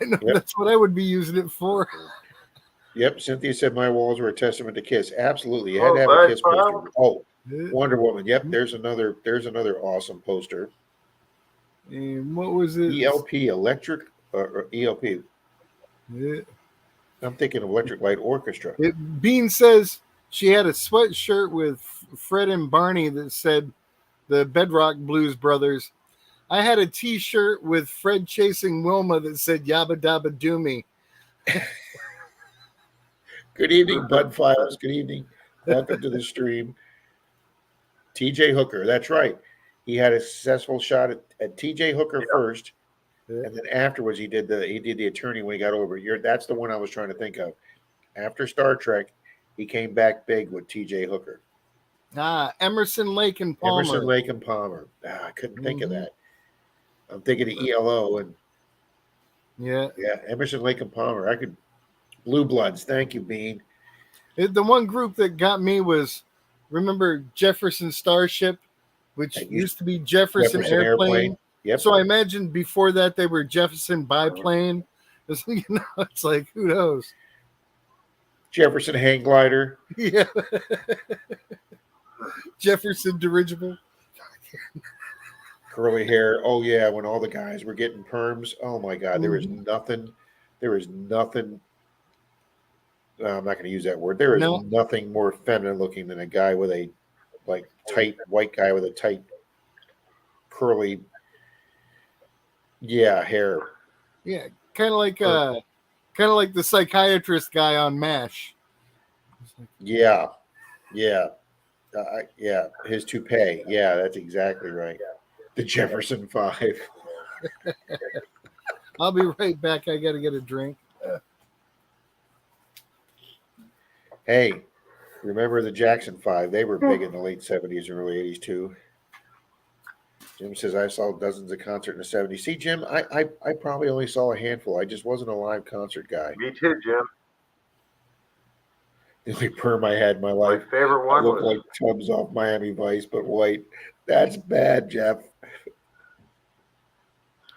I know
Yep.
that's what I would be using it for.
Yep. Cynthia said my walls were a testament to Kiss. Absolutely. You had
Oh,
to have a
bud,
Kiss poster.
Bob.
Oh,
Yeah.
Wonder Woman. Yep. There's another awesome poster.
And what was it?
ELP, electric or ELP.
Yeah.
I'm thinking Electric Light Orchestra.
Bean says she had a sweatshirt with Fred and Barney that said the Bedrock Blues Brothers. I had a T-shirt with Fred chasing Wilma that said Yabba Dabba Do Me.
Good evening, Bud Files. Good evening. Welcome to the stream. TJ Hooker. That's right. He had a successful shot at TJ Hooker first,
Yeah.
and then afterwards he did the attorney when he got over. That's the one I was trying to think of. After Star Trek, he came back big with TJ Hooker.
Emerson, Lake and Palmer.
Emerson, Lake and Palmer. I couldn't think of
Mhm.
that. I'm thinking of ELO and
Yeah.
Emerson, Lake and Palmer. Blue Bloods. Thank you, Bean.
The one group that got me was, remember Jefferson Starship, which
That
used to be Jefferson Airplane.
Yep.
So I imagine before that they were Jefferson Biplane. It's like, who knows?
Jefferson Hang Glider.
Yeah. Jefferson Dirigible.
Curly hair. Oh yeah, when all the guys were getting perms. Oh my God, there is
Mhm.
nothing. There is nothing. I'm not going to use that word. There is
No.
nothing more feminine looking than a guy with a tight white guy with a tight curly, hair.
Yeah, kind of like the psychiatrist guy on MASH.
Yeah, yeah, yeah. His toupee. Yeah, that's exactly right. The Jefferson Five.
I'll be right back. I got to get a drink.
Hey, remember the Jackson Five? They were big in the late '70s and early '80s too. Jim says I saw dozens of concerts in the '70s. See, Jim, I probably only saw a handful. I just wasn't a live concert guy.
Me too, Jim.
The only perm I had in my
My
life,
favorite
I
one
looked
was
like Tubbs off Miami Vice, but white. That's bad, Jeff.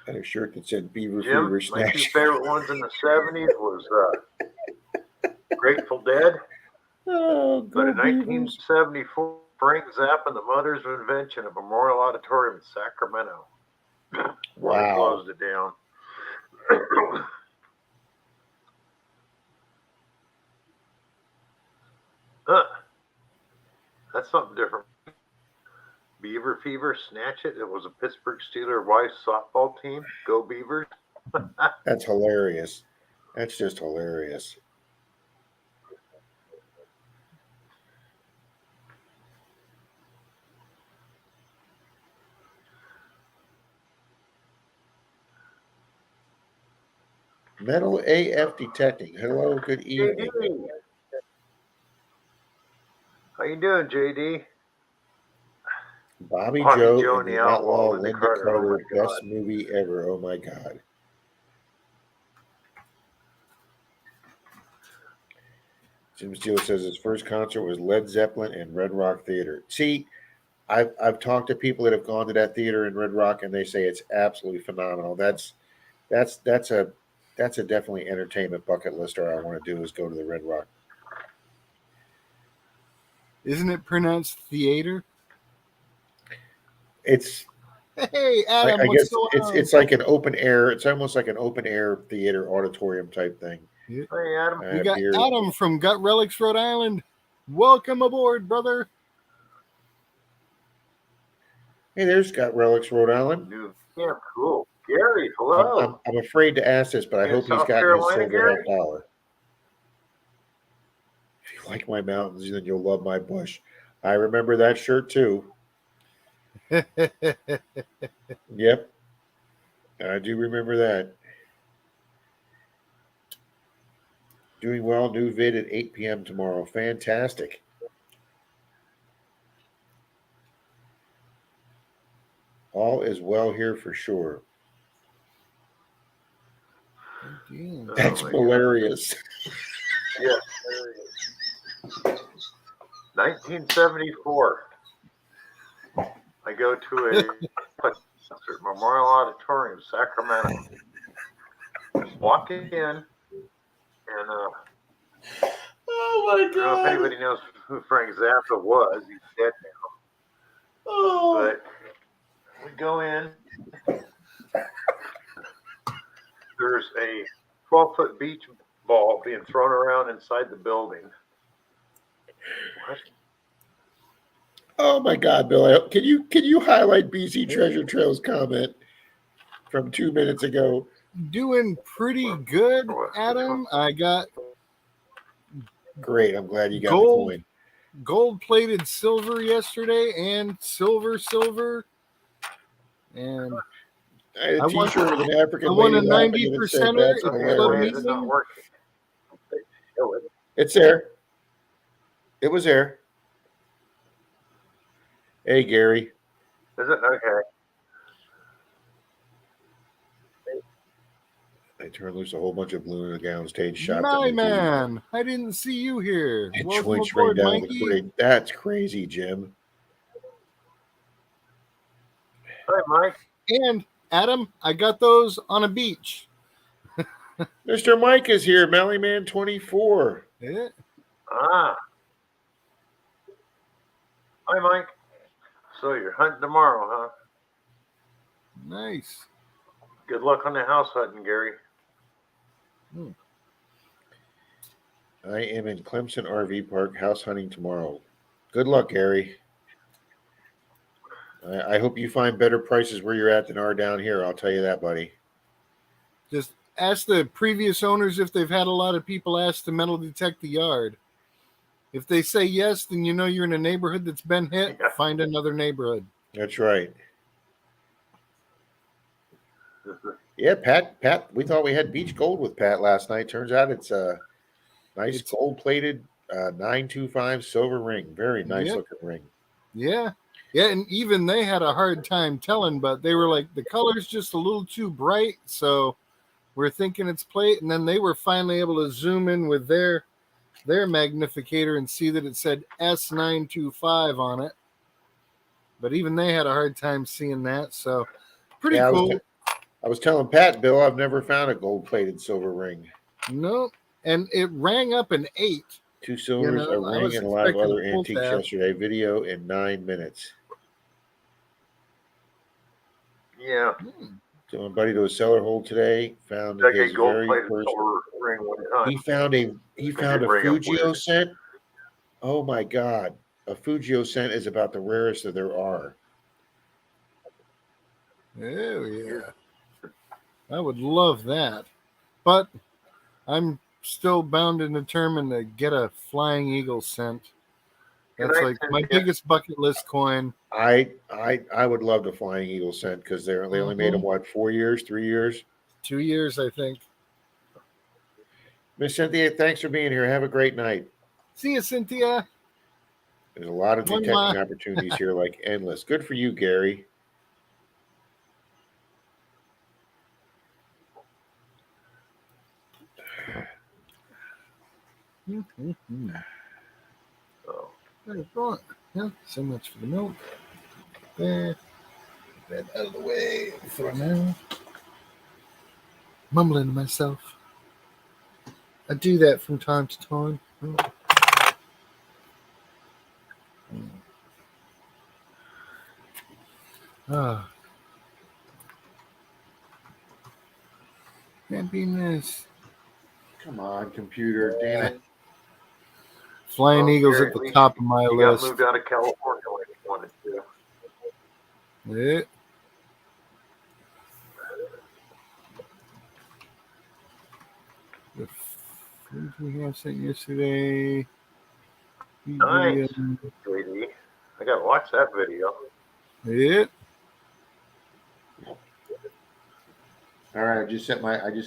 And a shirt that said Beaver
Jim.
Fever
My two
Snatch.
favorite ones in the '70s was Grateful Dead.
Oh,
But
go
in
Beavers.
1974, Frank Zappa and the Mothers of Invention at Memorial Auditorium in Sacramento. When they
Wow.
closed it down. That's something different. Beaver Fever, Snatch It. It was a Pittsburgh Steelers wife softball team. Go Beavers.
That's hilarious. That's just hilarious. Metal AF detecting. Hello, good evening.
JD. How you doing, JD?
Bobby
Bobby
Joe
Joe
and
and
the
the
Outlaw,
Linda
Linda
Carter. Oh
Carter,
my God.
best movie ever. Oh my God. Jim Steele says his first concert was Led Zeppelin and Red Rock Theater. See, I've talked to people that have gone to that theater in Red Rock, and they say it's absolutely phenomenal. That's a definitely entertainment bucket lister. I want to do is go to the Red Rock.
Isn't it pronounced theater?
It's
Hey, Adam,
I
what's
guess
going on?
it's like an open air. It's almost like an open air theater auditorium type thing.
Yeah.
Hey, Adam.
We got
Beer.
Adam from Gut Relics, Rhode Island. Welcome aboard, brother.
Hey, there's Scott Relics, Rhode Island.
Yeah, cool. Gary, hello.
I'm afraid to ask this, but I
You in
hope he's
South
gotten his
Carolina,
silver
Gary?
$50. If you like my mountains, then you'll love my bush. I remember that shirt too. Yep, I do remember that. Doing well. New vid at 8 p.m. tomorrow. Fantastic. All is well here for sure.
Yeah.
That's
my
hilarious.
Yeah. 1974. I go to a concert, Memorial Auditorium, Sacramento. Just walk in, and
Oh
I don't know if anybody knows who Frank Zappa was. He's dead now.
Oh.
But we go in. There's a 12-foot beach ball being thrown around inside the building. What?
Oh my God, Bill! Can you highlight BC Treasure Trail's comment from 2 minutes ago?
Doing pretty good, Adam. I got
Great. I'm glad you got the coin.
gold-plated silver yesterday and silver. And
I had a
I won-
T-shirt with an African
I won
lady
a
laughing, and it said,
90%er
"That's
at
Okay,
Club
why is
hilarious."
it not
Meeting.
working?
It's there. It was there. Hey, Gary.
Is it? Okay.
I turned loose a whole bunch of balloon on the downstage, shot them.
My
into
man, I didn't see you here.
and
Welcome
twinch rain
aboard,
down the
Mikey.
grade. That's crazy, Jim.
Hi, Mike.
And Adam, I got those on a beach.
Mr. Mike is here, Mellyman 24.
Yeah.
Ah. Hi, Mike. So you're hunting tomorrow, huh?
Nice.
Good luck on the house hunting, Gary.
I am in Clemson RV Park house hunting tomorrow. Good luck, Gary. I hope you find better prices where you're at than are down here. I'll tell you that, buddy.
Just ask the previous owners if they've had a lot of people ask to metal detect the yard. If they say yes, then you know you're in a neighborhood that's been hit.
Yeah.
Find another neighborhood.
That's right. Yeah, Pat. We thought we had beach gold with Pat last night. Turns out it's a nice gold-plated 925 silver ring. Very nice looking ring.
Yeah. Yeah, and even they had a hard time telling, but they were like, the color's just a little too bright, so we're thinking it's plate. And then they were finally able to zoom in with their magnificator and see that it said S925 on it. But even they had a hard time seeing that, so pretty cool.
I was telling Pat, Bill, I've never found a gold-plated silver ring.
No, and it rang up an 8.
2 silvers, a ring, and a lot of other antiques yesterday. Video in 9 minutes.
Yeah.
So my buddy to a cellar hole today found
Like
his
a gold
very
plated
first.
silver ring one time.
He found a Fujio scent. Oh my God, a Fujio scent is about the rarest that there are.
Oh yeah, I would love that, but I'm still bound and determined to get a flying eagle scent. That's like my biggest bucket list coin.
I would love the flying eagle scent because they only made them what, 4 years, 3 years,
2 years, I think.
Miss Cynthia, thanks for being here. Have a great night.
See you, Cynthia.
There's a lot of detecting opportunities here, like endless. Good for you, Gary.
Oh, yeah, so much for the milk. There. That out of the way for now. Mumbling to myself. I do that from time to time. Happiness.
Come on, computer. Damn it.
Flying
Well,
Eagles
Gary,
at the
at least
top of my
you got
list.
moved out of California like you wanted to.
Yeah. The food we have sent yesterday.
Nice, JD. I gotta watch that video.
Yeah.
All right, I just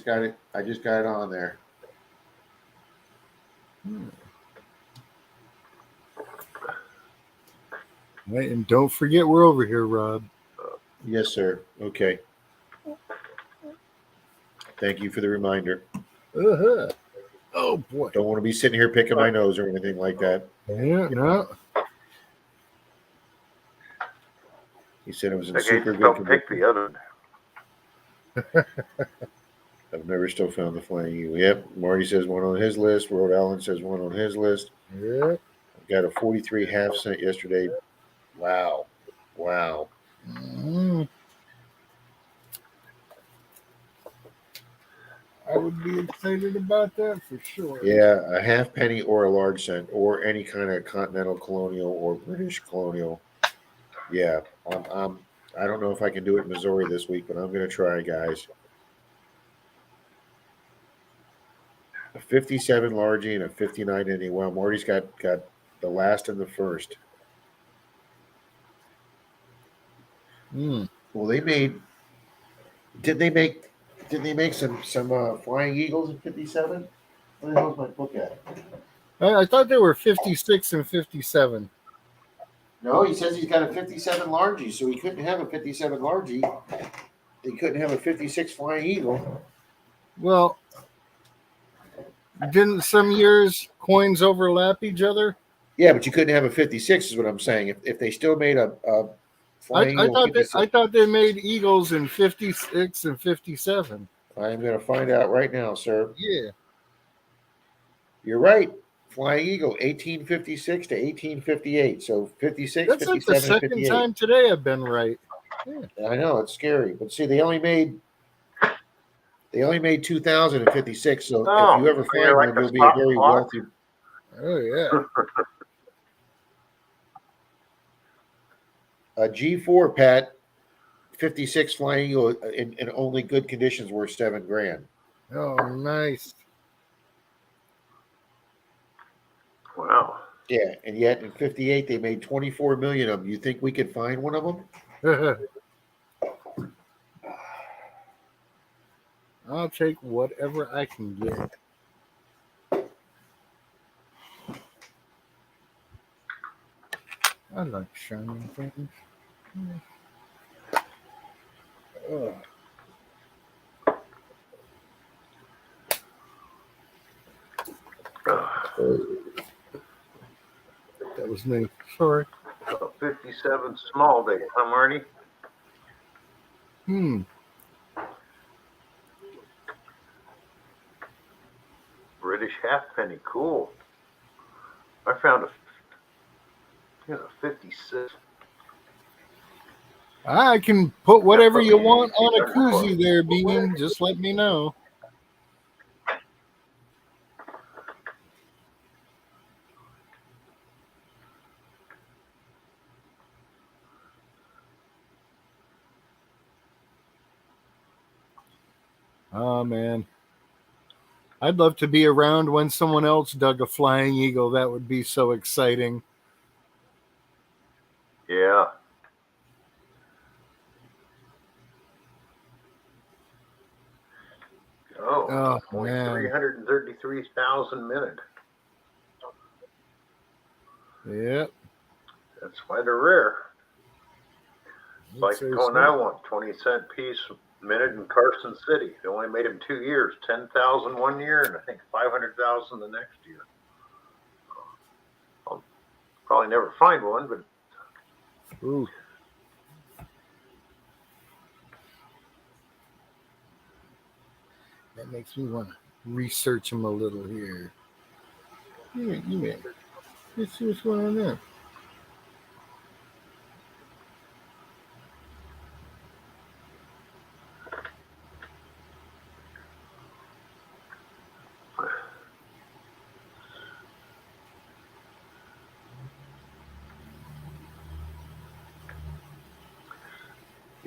got it on there.
Right, and don't forget we're over here, Rob.
Yes, sir. Okay. Thank you for the reminder.
Uh-huh. Oh boy.
Don't want to be sitting here picking my nose or anything like that.
Yeah, no.
He said it was in
Okay,
super
just
good
don't pick
condition.
the other.
I've never still found the Flying Eagle. Yep. Marty says one on his list. Rhode Island says one on his list.
Yeah.
I've got a 43 half cent yesterday. Wow. Wow.
Mm. I would be excited about that for sure.
Yeah, a half penny or a large cent or any kind of continental colonial or British colonial. Yeah. I don't know if I can do it in Missouri this week, but I'm going to try, guys. A 57 largie and a 59 innie. Well, Marty's got the last and the first.
Mm.
Well, did they make some Flying Eagles in 57? Where the hell's my book at?
I thought they were 56 and 57.
No, he says he's got a 57 largie, so he couldn't have a 57 largie. He couldn't have a 56 Flying Eagle.
Well, didn't some years coins overlap each other?
Yeah, but you couldn't have a 56 is what I'm saying. If they still made a Flying
I
Eagle
thought that
56,
they made Eagles in 56 and 57.
I'm going to find out right now, sir.
Yeah.
You're right. Flying Eagle, 1856 to 1858. So 56,
That's like the
57, and
second
58.
time today I've been right. Yeah.
I know it's scary, but see, they only made 2,056. So if you ever
You're
find
like
one,
a
you'll be a
stop
very
clock.
wealthy.
Oh yeah.
A G4 Pat 56 Flying Eagle in only good conditions worth $7,000.
Oh nice.
Wow.
Yeah, and yet in 58 they made 24 million of them. You think we could find one of them?
I'll take whatever I can get. I like shining things. Ugh. That was me. Sorry.
57 small day, huh, Marty? British halfpenny, cool. I found a 56.
I can put whatever you want on a
1800 bucks.
koozie there, Bean. Just let me know. Oh, man. I'd love to be around when someone else dug a flying eagle. That would be so exciting.
Yeah. Oh, only
man.
333,000 minutes.
Yep.
That's why they're rare. It's like
Say
going,
so.
I want 20-cent piece minute in Carson City. They only made them 2 years, 10,000 one year, and I think 500,000 the next year. I'll probably never find one, but
Ooh. That makes me want to research them a little here. Let's see what's going on there.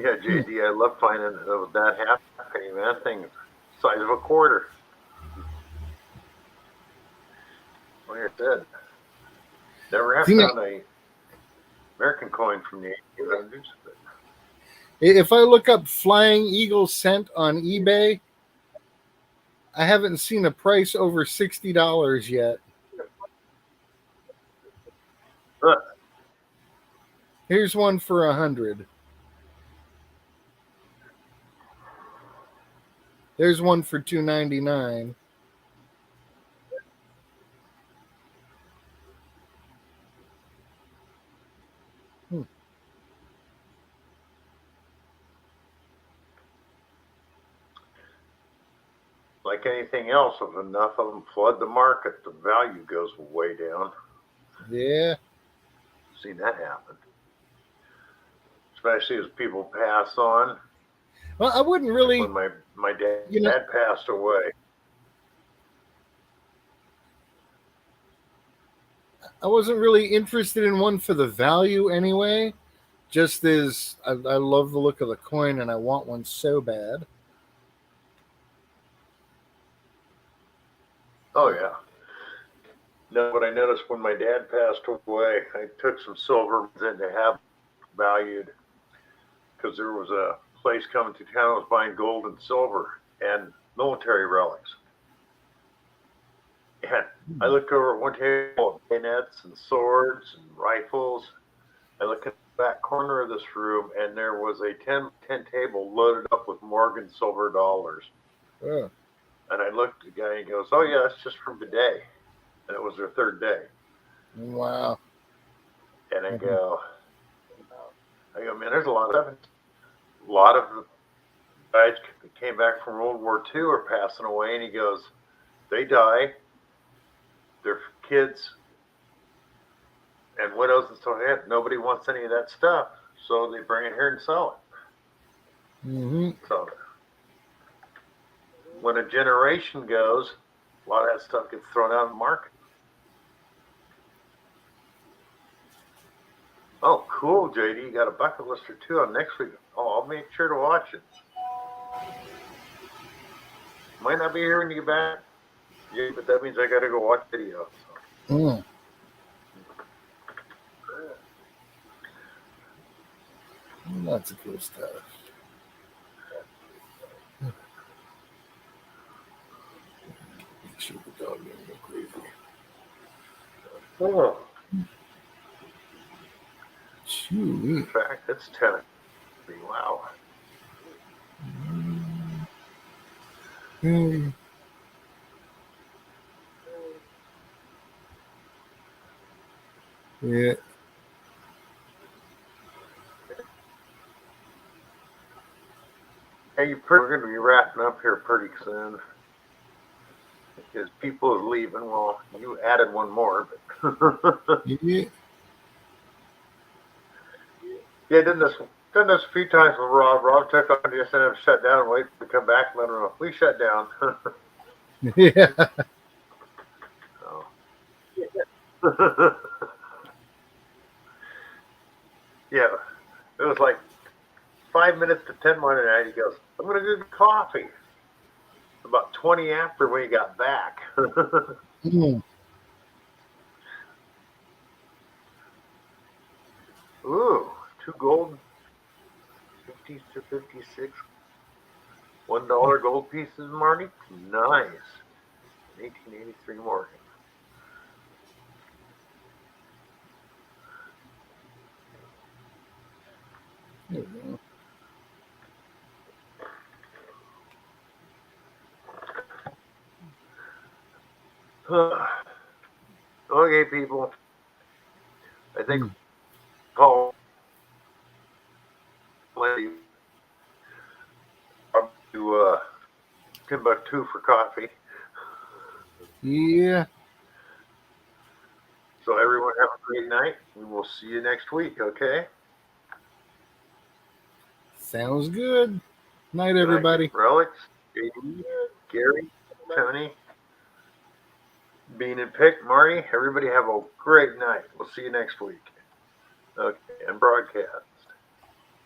Yeah, JD, I love finding that happening. That thing, size of a quarter. Like I said, never have found a American coin from the 1800s. But
If I look up Flying Eagle scent on eBay, I haven't seen a price over $60 yet. Here's one for $100. There's one for $299.
like anything else, if enough of them flood the market, the value goes way down.
Yeah.
Seen that happen, especially as people pass on.
Well, I wouldn't really.
When my dad
You know,
passed away.
I wasn't really interested in one for the value anyway. Just as I love the look of the coin and I want one so bad.
Oh yeah. No, what I noticed when my dad passed away, I took some silver in to have valued because there was a place coming to town that was buying gold and silver and military relics. And I looked over at one table at bayonets and swords and rifles. I looked at the back corner of this room, and there was a 10 table loaded up with Morgan silver dollars.
Oh.
And I looked at the guy and he goes, "Oh yeah, that's just from today." And it was their third day.
Wow.
And I go, man, there's a lot of guys that came back from World War II are passing away. And he goes, they die, their kids and widows and stuff like that, nobody wants any of that stuff, so they bring it here and sell it.
Mm-hmm.
So when a generation goes, a lot of that stuff gets thrown out of the market. Oh, cool, JD. You got a bucket list or two on next week. Oh, I'll make sure to watch it. Might not be here when you get back. Yeah, but that means I got to go watch video. So.
Mm. Lots of cool stuff. Make sure the dog didn't go crazy.
Oh.
Shoot.
In fact, it's 10. Wow.
Mm. Yeah.
Hey, we're going to be wrapping up here pretty soon. Because people are leaving. Well, you added one more. But
Yeah.
Yeah, did this a few times with Rob. Rob took on just and have shut down and wait to come back and let him know. We shut down.
Yeah.
So. Yeah, it was like 5 minutes to 10 Monday night. He goes, "I'm going to get coffee." About 20 after when he got back.
Mm.
Ooh, 2 gold, 50 to 56, $1 gold pieces, Marty. Nice. 1883 Morgan.
There we go.
Okay, people. I think call to Timbuktu for coffee.
Yeah.
So everyone have a great night. We will see you next week, okay?
Sounds good. Night, everybody.
Relics, JD, Gary, Tony, Bean and Pick, Marty. Everybody have a great night. We'll see you next week. Okay, and broadcast.